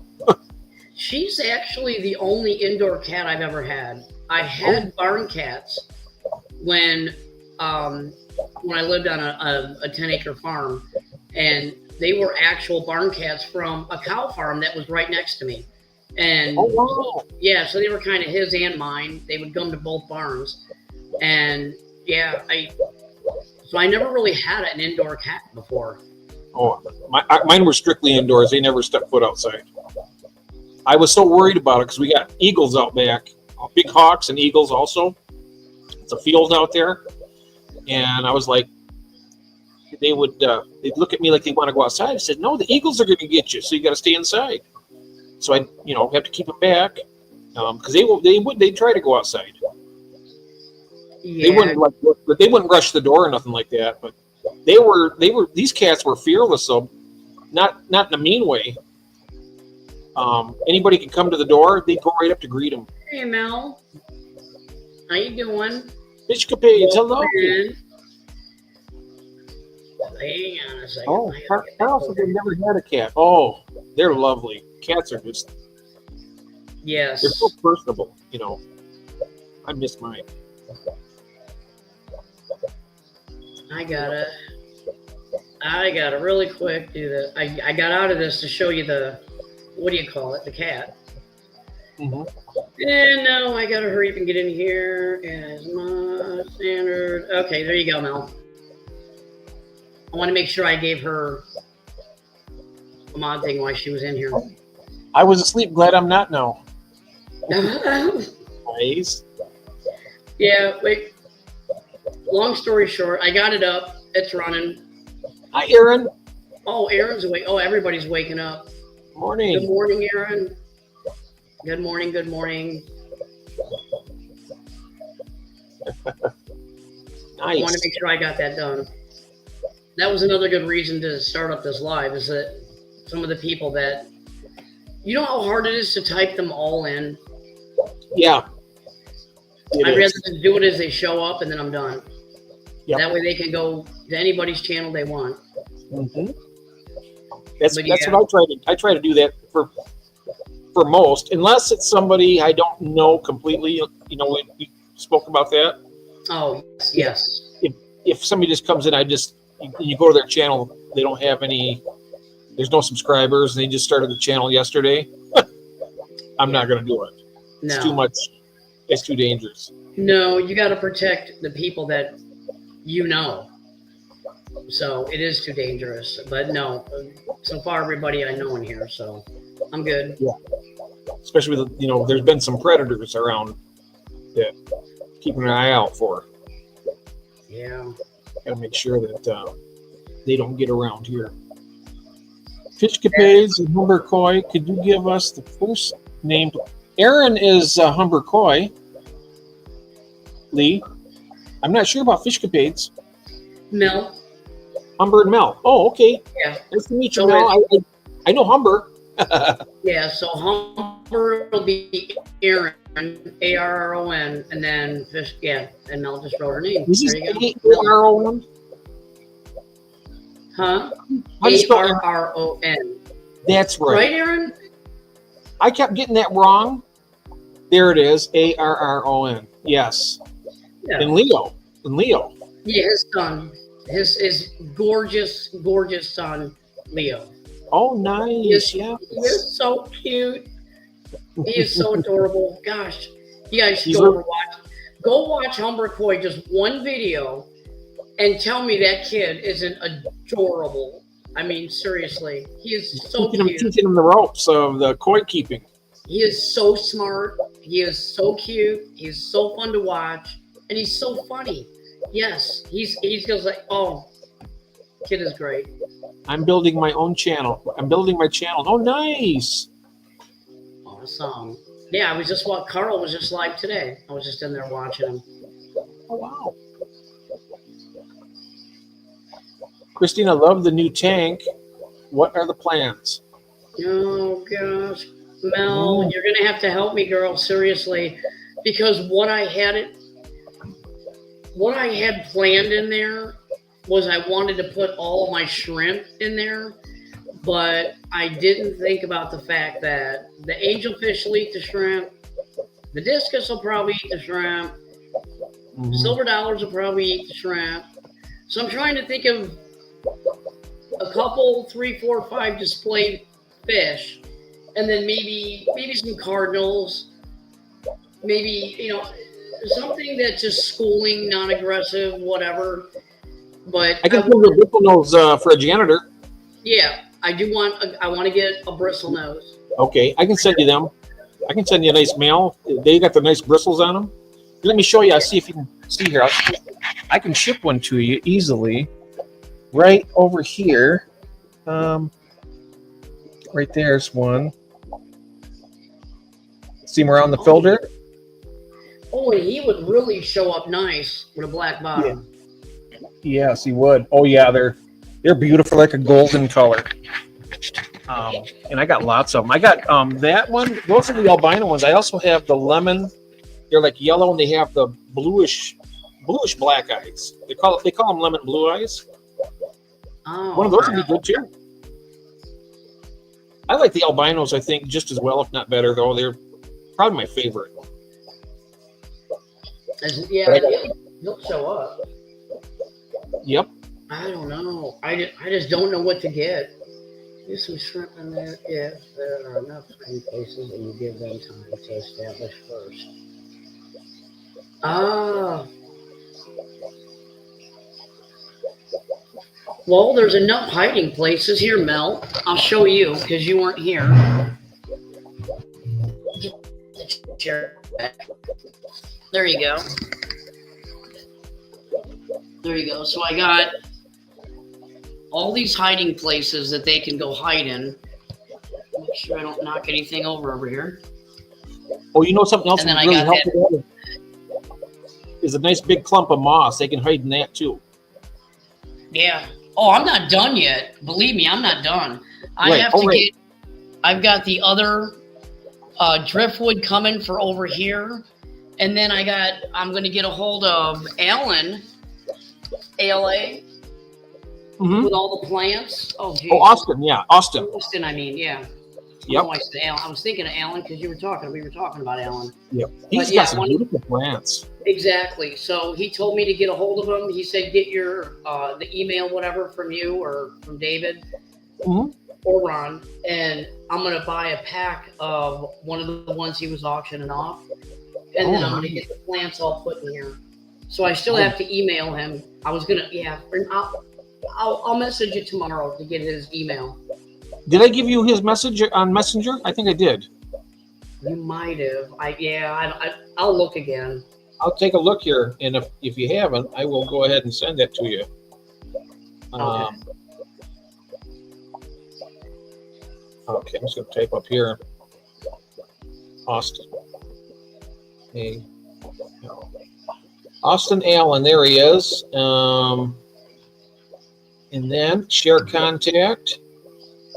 She's actually the only indoor cat I've ever had. I had barn cats when I lived on a 10-acre farm, and they were actual barn cats from a cow farm that was right next to me. And yeah, so they were kind of his and mine. They would come to both barns, and yeah, so I never really had an indoor cat before. Oh, mine were strictly indoors. They never stepped foot outside. I was so worried about it because we got eagles out back, big hawks and eagles also. It's a field out there, and I was like, they'd look at me like they want to go outside. I said, no, the eagles are going to get you, so you got to stay inside. So I, have to keep them back because they'd try to go outside. Yeah. They wouldn't rush the door or nothing like that. But these cats were fearless, so not in a mean way. Anybody could come to the door, they'd go right up to greet them. Hey Mel, how you doing? Fish capades, hello. Hang on a second. Oh, Carl said they've never had a cat. Oh, they're lovely. Cats are just yes. They're so personable. I miss mine. I gotta really quick do this. I got out of this to show you the the cat. Mm-hmm. And now I gotta hurry up and get in here as my standard. Okay, there you go, Mel. I want to make sure I gave her a mod thing while she was in here. I was asleep. Glad I'm not now. Nice. Yeah, wait. Long story short, I got it up. It's running. Hi, Aaron. Oh, Aaron's awake. Oh, everybody's waking up. Morning. Good morning, Aaron. Good morning. Good morning. Nice. I want to make sure I got that done. That was another good reason to start up this live, is that some of the people that, you know how hard it is to type them all in? Yeah. I'd rather just do it as they show up, and then I'm done. Yep. That way they can go to anybody's channel they want. Mm-hmm. That's what I try to do that for most, unless it's somebody I don't know completely. We spoke about that. Oh, yes. If somebody just comes in, you go to their channel, they don't have there's no subscribers, and they just started the channel yesterday. I'm not going to do it. No. It's too much. It's too dangerous. No, you got to protect the people that you know. So it is too dangerous. But no, so far everybody I know in here, so I'm good. Yeah. Especially with, there's been some predators around that keeping an eye out for. Yeah. Got to make sure that they don't get around here. Fish capades and Humber Koi. Could you give us the first name? Aaron is Humber Koi. Lee. I'm not sure about fish capades. Mel. Humber and Mel. Oh, okay. Yeah. Nice to meet you, Mel. I know Humber. Yeah, so Humber will be Aaron, A-R-R-O-N, and then Fish, and Mel just wrote her name. Is this A-R-R-O-N? Huh? A-R-R-O-N. That's right. Right, Aaron? I kept getting that wrong. There it is. A-R-R-O-N. Yes. Yeah. And Leo. Yeah, his son. His gorgeous, gorgeous son, Leo. Oh, nice. He is so cute. He is so adorable. Gosh. You guys should go watch Humber Koi, just one video, and tell me that kid isn't adorable. I mean, seriously. He is so cute. Teaching him the ropes of the koi keeping. He is so smart. He is so cute. He's so fun to watch, and he's so funny. Yes, he's just like, oh, kid is great. I'm building my own channel. I'm building my channel. Oh, nice. Awesome. Yeah, I was just what Carl was just live today. I was just in there watching him. Oh, wow. Christine, I love the new tank. What are the plans? Oh gosh, Mel, you're gonna have to help me, girl. Seriously, because what I had planned in there was I wanted to put all of my shrimp in there, but I didn't think about the fact that the angelfish will eat the shrimp, the discus will probably eat the shrimp, silver dollars will probably eat the shrimp. So I'm trying to think of a couple, 3, 4, 5 displayed fish, and then maybe some cardinals, maybe something that's just schooling, non-aggressive, whatever. But I can put the bristle nose for a janitor. Yeah, I want to get a bristle nose. Okay, I can send you them. I can send you a nice mail. They got the nice bristles on them. Let me show you. I'll see if you can see here. I can ship one to you easily. Right over here. Right there's one. See him around the filter? Oh, and he would really show up nice with a black bottom. Yes, he would. Oh yeah, they're beautiful, like a golden color. And I got lots of them. I got that one. Those are the albino ones. I also have the lemon. They're like yellow, and they have the bluish black eyes. They call them lemon blue eyes. Oh, one of those would be good too. I like the albinos, I think, just as well, if not better, though. They're probably my favorite. Yeah, he'll show up. Yep. I don't know. I just don't know what to get. There's some shrimp in there. If there are enough hiding places, and you give them time to establish first. Well, there's enough hiding places here, Mel. I'll show you because you weren't here. There you go. There you go. So I got all these hiding places that they can go hide in. Make sure I don't knock anything over here. Oh, you know something else that really helps is a nice big clump of moss. They can hide in that too. Yeah. Oh, I'm not done yet. Believe me, I'm not done. I've got the other driftwood coming for over here. And then I'm going to get a hold of Alan, ALA, with all the plants. Oh, geez. Oh, Austin, yeah. Austin, I mean, yeah. Yep. Oh, I said Alan. I was thinking of Alan because we were talking about Alan. Yep. He's got some beautiful plants. Exactly. So he told me to get a hold of him. He said, get your the email, whatever, from you or from David or Ron, and I'm going to buy a pack of one of the ones he was auctioning off, and then I'm going to get the plants all put in here. So I still have to email him. I was going to, I'll message you tomorrow to get his email. Did I give you his message on Messenger? I think I did. You might have. I'll look again. I'll take a look here, and if you haven't, I will go ahead and send that to you. Okay, I'm just going to type up here. Austin. Hey, no. Austin Allen, there he is. And then share contact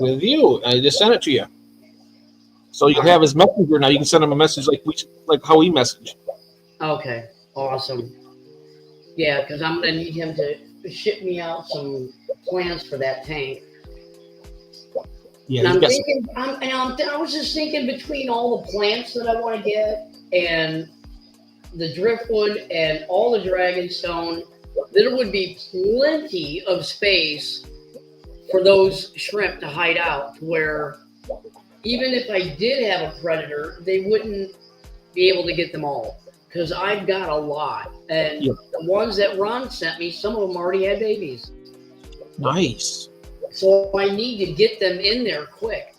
with you. I just sent it to you. So you have his messenger now. You can send him a message like how we message. Okay, awesome. Yeah, because I'm going to need him to ship me out some plans for that tank. Yeah, and I was just thinking between all the plants that I want to get and the driftwood and all the dragonstone, there would be plenty of space for those shrimp to hide out, where even if I did have a predator, they wouldn't be able to get them all, because I've got a lot. And the ones that Ron sent me, some of them already had babies. Nice. So I need to get them in there quick.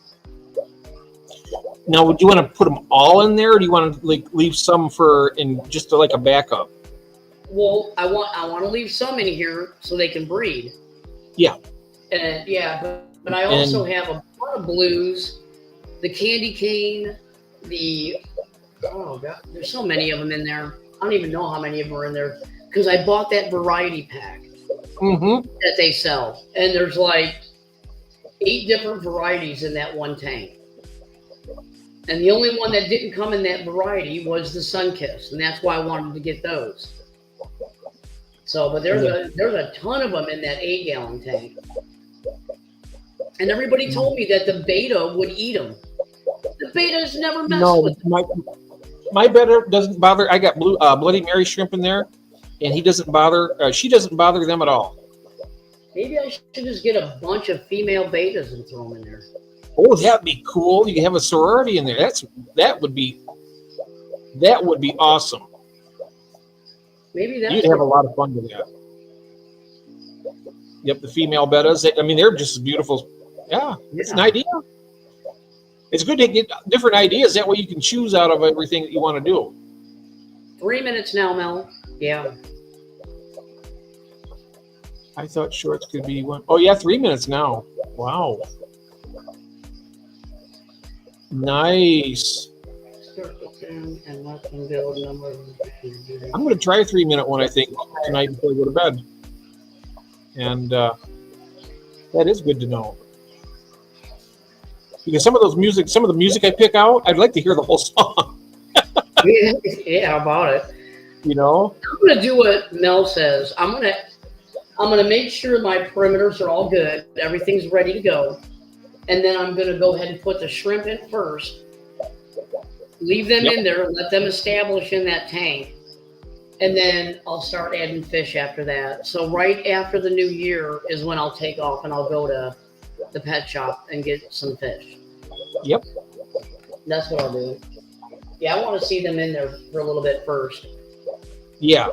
Now, would you want to put them all in there, or do you want to like leave some for in just like a backup? Well, I want to leave some in here so they can breed. Yeah. And yeah, but I also have a lot of blues, the candy cane, oh god, there's so many of them in there. I don't even know how many of them are in there because I bought that variety pack that they sell, and there's like 8 different varieties in that one tank. And the only one that didn't come in that variety was the Sunkiss, and that's why I wanted to get those. So, but there's a ton of them in that 8-gallon tank. And everybody told me that the beta would eat them. The betas never mess with them. My beta doesn't bother. I got Bloody Mary shrimp in there, and he doesn't bother. She doesn't bother them at all. Maybe I should just get a bunch of female betas and throw them in there. Oh, that'd be cool. You can have a sorority in there. That would be awesome. Maybe you'd have a lot of fun with that. Yep, the female betas. I mean, they're just as beautiful. Yeah, it's an idea. It's good to get different ideas. That way you can choose out of everything that you want to do. 3 minutes now, Mel. Yeah. I thought shorts could be one. Oh, yeah, 3 minutes now. Wow. Nice. And let them build number. I'm going to try a 3-minute one, I think, tonight before I go to bed. And that is good to know. Because some of the music I pick out, I'd like to hear the whole song. Yeah, how about it? You know? I'm going to do what Mel says. I'm going to make sure my perimeters are all good. Everything's ready to go. And then I'm going to go ahead and put the shrimp in first. Leave them in there and let them establish in that tank. And then I'll start adding fish after that. So right after the new year is when I'll take off and I'll go to the pet shop and get some fish. Yep. That's what I'll do. Yeah, I want to see them in there for a little bit first. Yeah.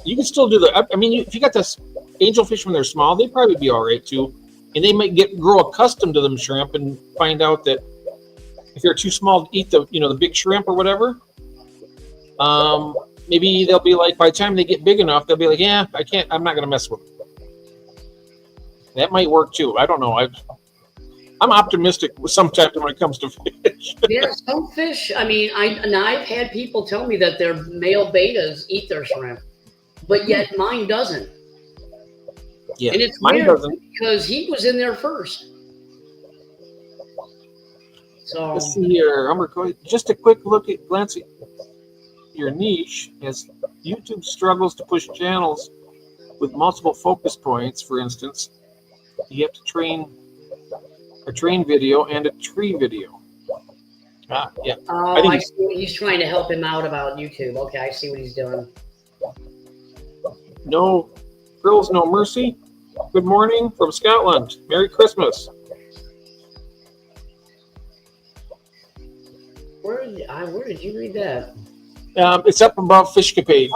You can still do that. I mean, if you got this angelfish when they're small, they'd probably be all right too. And they might grow accustomed to them shrimp and find out that if they're too small to eat the big shrimp or whatever, maybe they'll be like, by the time they get big enough, they'll be like, yeah, I'm not going to mess with them. That might work too. I don't know. I'm optimistic sometimes when it comes to fish. Yeah, some fish. I mean, I've had people tell me that their male betas eat their shrimp, but yet mine doesn't. Yeah, and it's mine weird doesn't because he was in there first. So let's see here. Just a quick glance at your niche as YouTube struggles to push channels with multiple focus points. For instance, you have to train a train video and a tree video. Yeah. Oh, I see what he's trying to help him out about YouTube. Okay, I see what he's doing. No frills, no mercy. Good morning from Scotland. Merry Christmas. Where did you read that? It's up above Fishcapades.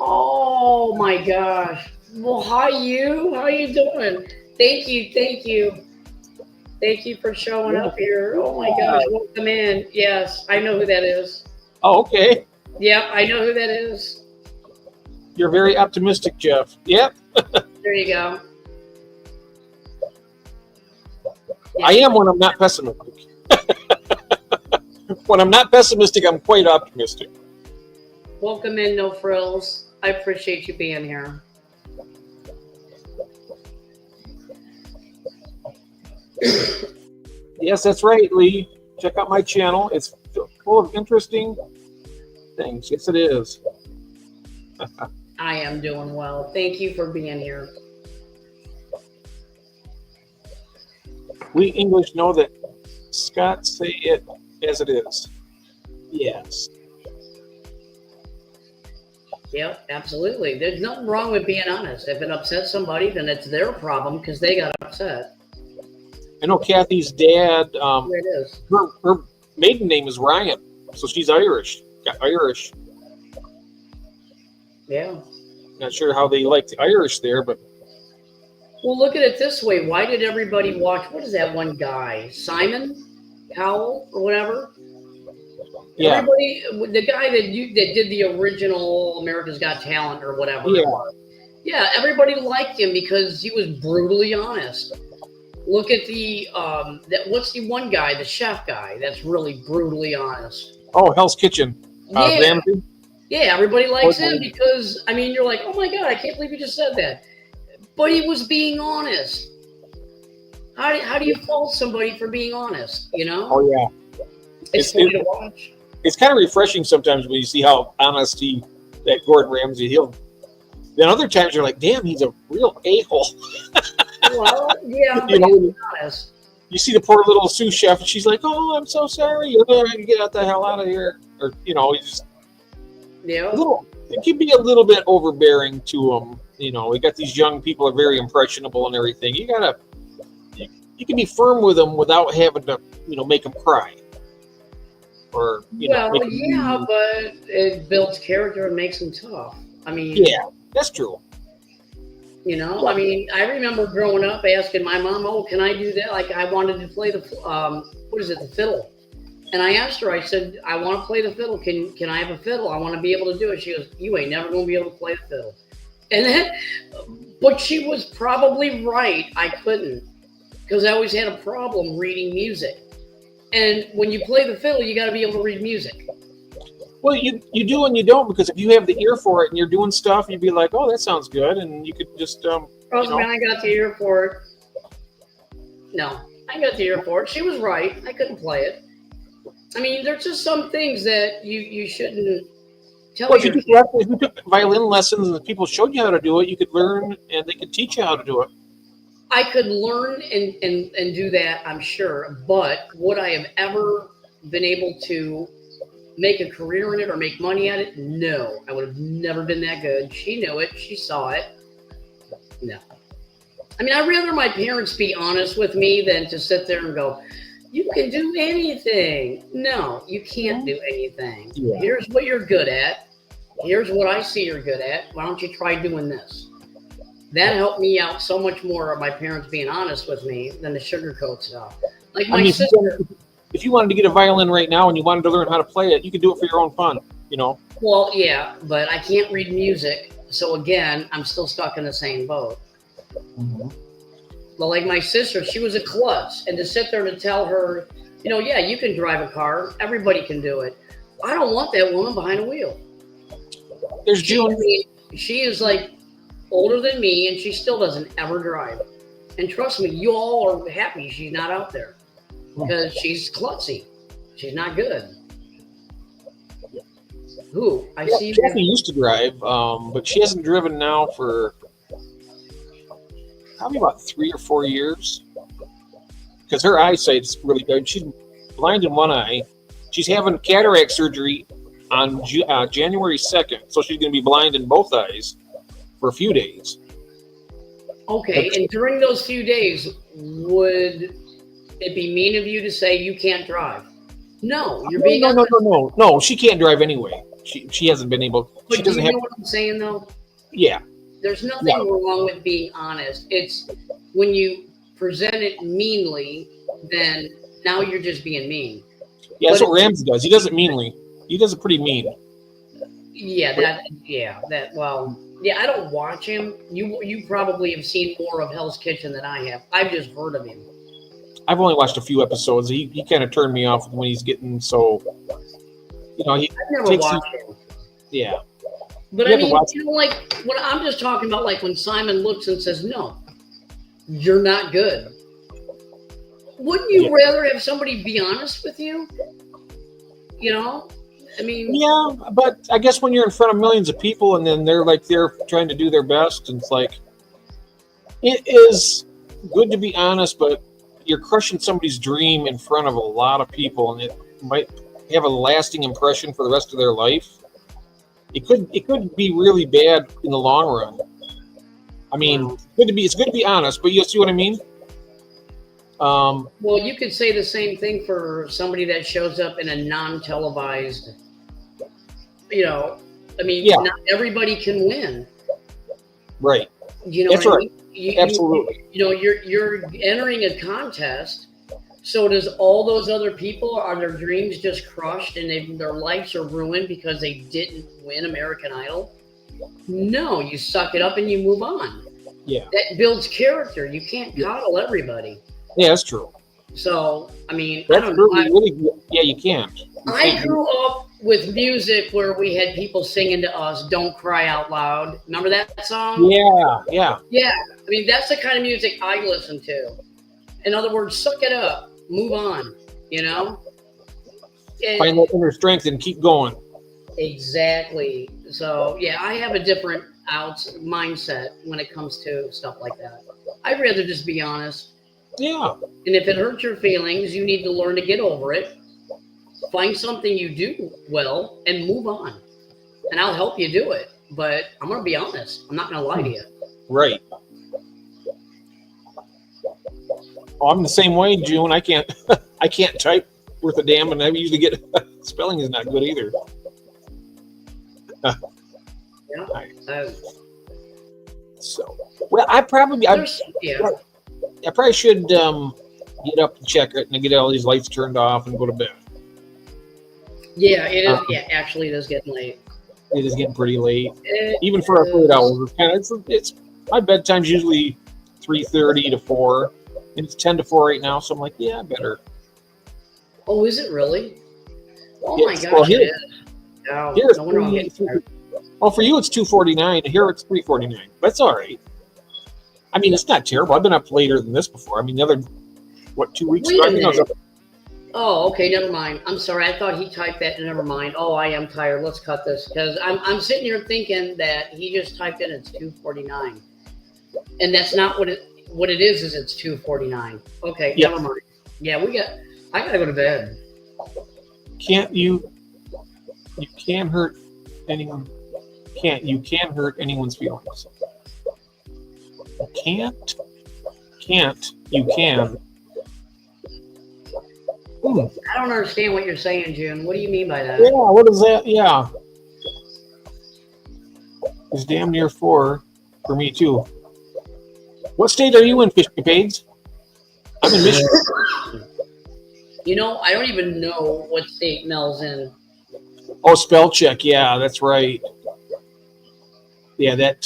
Oh my gosh. Well, how you doing? Thank you for showing up here. Oh my gosh, welcome in. Yes, I know who that is. Oh, okay. Yep, I know who that is. You're very optimistic, Jeff. Yep. There you go. I am when I'm not pessimistic. When I'm not pessimistic, I'm quite optimistic. Welcome in, No Frills. I appreciate you being here. Yes, that's right, Lee. Check out my channel. It's full of interesting things. Yes, it is. I am doing well. Thank you for being here. We English know that Scots say it as it is. Yes. Yep, absolutely. There's nothing wrong with being honest. If it upsets somebody, then it's their problem because they got upset. I know Kathy's dad. There it is. Her maiden name is Ryan, so she's Irish. Got Irish. Yeah. Not sure how they like the Irish there, but. Well, look at it this way. Why did everybody watch? What is that one guy? Simon? Cowell or whatever. Yeah. Everybody, the guy that did the original America's Got Talent or whatever. Yeah. Yeah, everybody liked him because he was brutally honest. Look at the what's the one guy, the chef guy, that's really brutally honest. Oh, Hell's Kitchen. Yeah. Ramsay? Yeah, everybody likes him because, I mean, you're like, oh my God, I can't believe you just said that. But he was being honest. How do you fault somebody for being honest, you know? Oh, yeah. It's funny to watch. It's kind of refreshing sometimes when you see how honest that Gordon Ramsay, then other times you're like, damn, he's a real a-hole. Well, yeah, you know, honest. You see the poor little sous chef, and she's like, "Oh, I'm so sorry. You're going to get the hell out of here." Or he's just it can be a little bit overbearing to him. We got these young people are very impressionable and everything. You can be firm with them without having to, make them cry. Or but it builds character and makes them tough. I mean, yeah, that's true. I mean, I remember growing up asking my mom, "Oh, can I do that?" Like I wanted to play the the fiddle. And I asked her, I said, "I want to play the fiddle. Can I have a fiddle? I want to be able to do it." She goes, "You ain't never going to be able to play the fiddle." And then, but she was probably right. I couldn't, because I always had a problem reading music. And when you play the fiddle, you got to be able to read music. Well, you do and you don't, because if you have the ear for it and you're doing stuff, you'd be like, "Oh, that sounds good," and you could just I got the ear for it. No, I got the ear for it. She was right. I couldn't play it. I mean, there's just some things that you shouldn't tell. Well, if you took violin lessons and people showed you how to do it, you could learn and they could teach you how to do it. I could learn and do that, I'm sure. But would I have ever been able to make a career in it or make money at it? No, I would have never been that good. She knew it. She saw it. No. I mean, I'd rather my parents be honest with me than to sit there and go, "You can do anything." No, you can't do anything. Yeah. Here's what you're good at. Here's what I see you're good at. Why don't you try doing this? That helped me out so much more of my parents being honest with me than the sugarcoat stuff. Like my sister. If you wanted to get a violin right now and you wanted to learn how to play it, you could do it for your own fun, Well, yeah, but I can't read music. So again, I'm still stuck in the same boat. Mm-hmm. But like my sister, she was a klutz. And to sit there and tell her, yeah, you can drive a car. Everybody can do it. I don't want that woman behind a wheel. There's June. She is like older than me, and she still doesn't ever drive. And trust me, you all are happy she's not out there. Because she's klutzy. She's not good. Who? I see. Jackie used to drive, but she hasn't driven now for probably about 3 or 4 years. Because her eyesight's really good. She's blind in one eye. She's having cataract surgery on January 2nd. So she's going to be blind in both eyes for a few days. Okay, and during those few days, would it be mean of you to say you can't drive? No, you're being No. She can't drive anyway. She hasn't been able. But she doesn't do you know what I'm saying though? Yeah. There's nothing wrong with being honest. It's when you present it meanly, then now you're just being mean. Yeah, that's what Ramsey does. He does it meanly. He does it pretty mean. Yeah, I don't watch him. You probably have seen more of Hell's Kitchen than I have. I've just heard of him. I've only watched a few episodes. He kind of turned me off when he's getting so. I've never watched him. Yeah. But I mean, like when I'm just talking about, like when Simon looks and says, "No, you're not good." Wouldn't you rather have somebody be honest with you? I mean. Yeah, but I guess when you're in front of millions of people and then they're trying to do their best, and it's like, it is good to be honest, but you're crushing somebody's dream in front of a lot of people, and it might have a lasting impression for the rest of their life. It could be really bad in the long run. I mean, it's good to be honest, but you see what I mean? Well, you could say the same thing for somebody that shows up in a non-televised. Not everybody can win. Right. That's right. Absolutely. You're entering a contest So does all those other people, are their dreams just crushed and their lives are ruined because they didn't win American Idol? No, you suck it up and you move on. Yeah. That builds character. You can't coddle everybody. Yeah, that's true. So, I mean, That's I don't know. really, yeah, you can't. I grew up with music where we had people singing to us, "Don't Cry Out Loud." Remember that song? Yeah, yeah. Yeah. I mean, that's the kind of music I listen to. In other words, suck it up, move on, you know? Find that inner strength and keep going. Exactly. So, yeah, I have a different mindset when it comes to stuff like that. I'd rather just be honest. Yeah. And if it hurts your feelings, you need to learn to get over it. Find something you do well and move on. And I'll help you do it. But I'm going to be honest. I'm not going to lie to you. Right. Oh, I'm the same way, June. I can't type worth a damn, and I usually get spelling is not good either. Yeah. So, well, I probably should get up and check it and get all these lights turned off and go to bed. Yeah, it is. Actually, it is getting late. It is getting pretty late, even for our 8 hours. It's my bedtime's usually 3:30 to 4, and it's 10 to 4 right now. So I'm like, yeah, I better. Oh, is it really? Oh my gosh, well, it is. Oh, no wonder I'm getting tired. Well, for you it's 2:49. Here it's 3:49. That's all right. I mean, it's not terrible. I've been up later than this before. I mean, the other 2 weeks ago, I think I was up. Oh, okay, never mind. I'm sorry. I thought he typed that. Never mind. Oh, I am tired. Let's cut this because I'm sitting here thinking that he just typed in it's 2:49, and that's not what it is. Is it's 2:49? Okay, never mind. Yeah, I gotta go to bed. You can't hurt anyone. You can hurt anyone's feelings. You can't. You can. I don't understand what you're saying, June. What do you mean by that? Yeah, what is that? Yeah. It's damn near 4 for me, too. What state are you in, Fishcapades? I'm in Michigan. You know, I don't even know what state Mel's in. Oh, spell check. Yeah, that's right. Yeah, the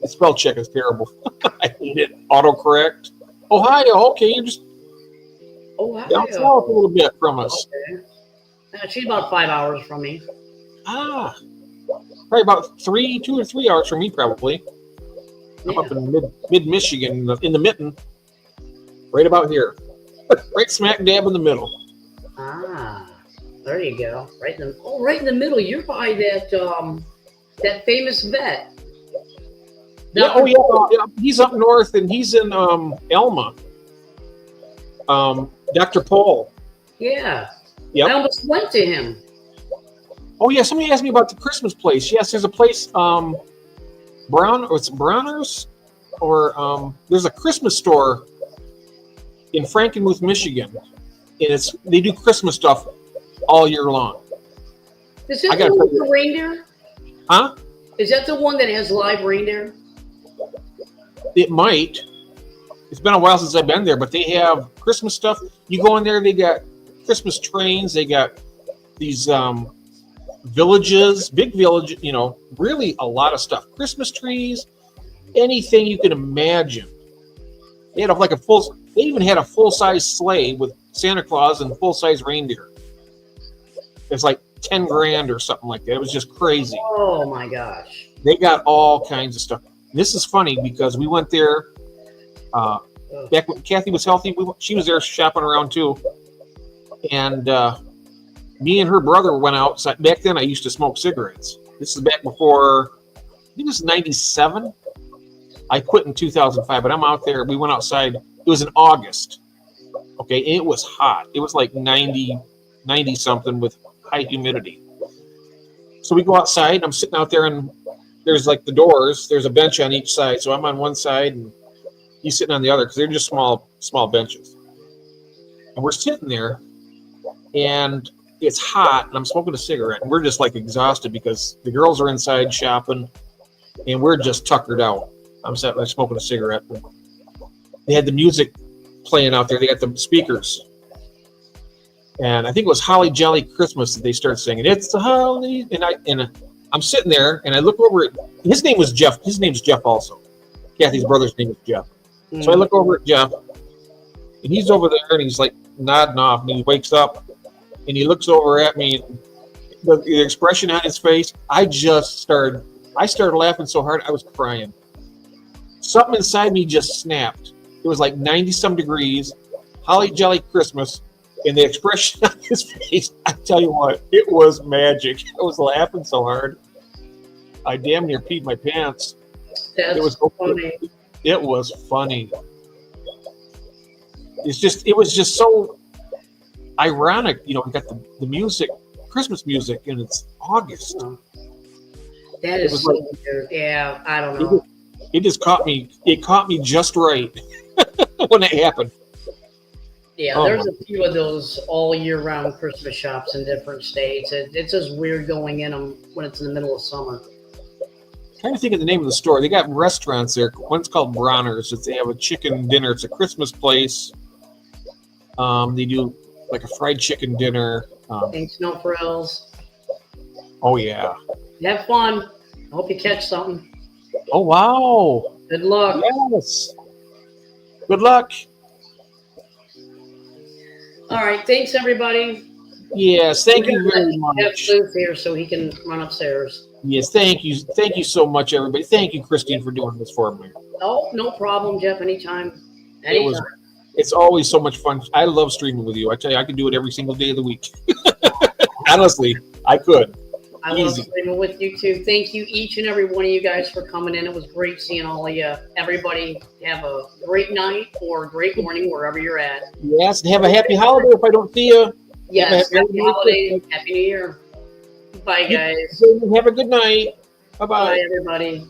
spell check is terrible. I hate it. Autocorrect. Ohio. Okay, you're just down south a little bit from us. Okay. She's about 5 hours from me. Probably about 2 or 3 hours from me, probably. I'm up in mid-Michigan, in the mitten. Right about here. Right smack dab in the middle. There you go. Right in the middle. You're by that famous vet. Yeah, he's up north, and he's in Elma. Dr. Paul. Yeah. Yep. I almost went to him. Oh yeah, somebody asked me about the Christmas place. Yes, there's a place, Bronner's, or there's a Christmas store in Frankenmuth, Michigan, and they do Christmas stuff all year long. Is that the one with the reindeer? Huh? Is that the one that has live reindeer? It might. It's been a while since I've been there, but they have Christmas stuff. You go in there, they got Christmas trains. They got these villages, big village, really a lot of stuff. Christmas trees, anything you can imagine. They had they even had a full-size sleigh with Santa Claus and full-size reindeer. It's like 10 grand or something like that. It was just crazy. Oh my gosh. They got all kinds of stuff. This is funny because we went there back when Kathy was healthy. She was there shopping around too. And me and her brother went outside. Back then I used to smoke cigarettes. This is back before, I think it was 97. I quit in 2005, but I'm out there. We went outside. It was in August. Okay, and it was hot. It was like 90 something with high humidity. So we go outside, and I'm sitting out there, and there's like the doors. There's a bench on each side. So I'm on one side, and he's sitting on the other because they're just small benches. And we're sitting there, and it's hot, and I'm smoking a cigarette, and we're just like exhausted because the girls are inside shopping, and we're just tuckered out. I'm sitting there smoking a cigarette. They had the music playing out there. They got the speakers. And I think it was Holly Jolly Christmas that they started singing. It's a holly. And I'm sitting there and I look over at, his name was Jeff. His name's Jeff also. Kathy's brother's name is Jeff. So I look over at Jeff and he's over there and he's like nodding off and he wakes up and he looks over at me and the expression on his face, I started laughing so hard I was crying. Something inside me just snapped. It was like 90 some degrees, Holly Jolly Christmas, and the expression on his face, I tell you what, it was magic. I was laughing so hard. I damn near peed my pants. That's it was funny. It was funny. It was just so ironic. You know, we got the music, Christmas music, and it's August. That is so weird. Yeah, I don't know. It just caught me. It caught me just right when it happened. Yeah, there's a few of those all year round Christmas shops in different states. It's just weird going in them when it's in the middle of summer. I'm trying to think of the name of the store. They got restaurants there. One's called Bronner's. They have a chicken dinner. It's a Christmas place. They do like a fried chicken dinner. Ain't snow frills. Oh yeah. Have fun. I hope you catch something. Oh wow. Good luck. Yes. Good luck. All right. Thanks, everybody. Yes. Thank you very much. Jeff Luke here so he can run upstairs. Yes. Thank you. Thank you so much, everybody. Thank you, Christine, for doing this for me. Oh, no problem, Jeff. Anytime. It's always so much fun. I love streaming with you. I tell you, I could do it every single day of the week. Honestly, I could. I love streaming with you too. Thank you, each and every one of you guys, for coming in. It was great seeing all of you. Everybody have a great night or a great morning wherever you're at. Yes, and have a happy holiday if I don't see you. Yes, happy holiday, happy New Year. Bye, guys. Have a good night. Bye-bye. Bye, everybody.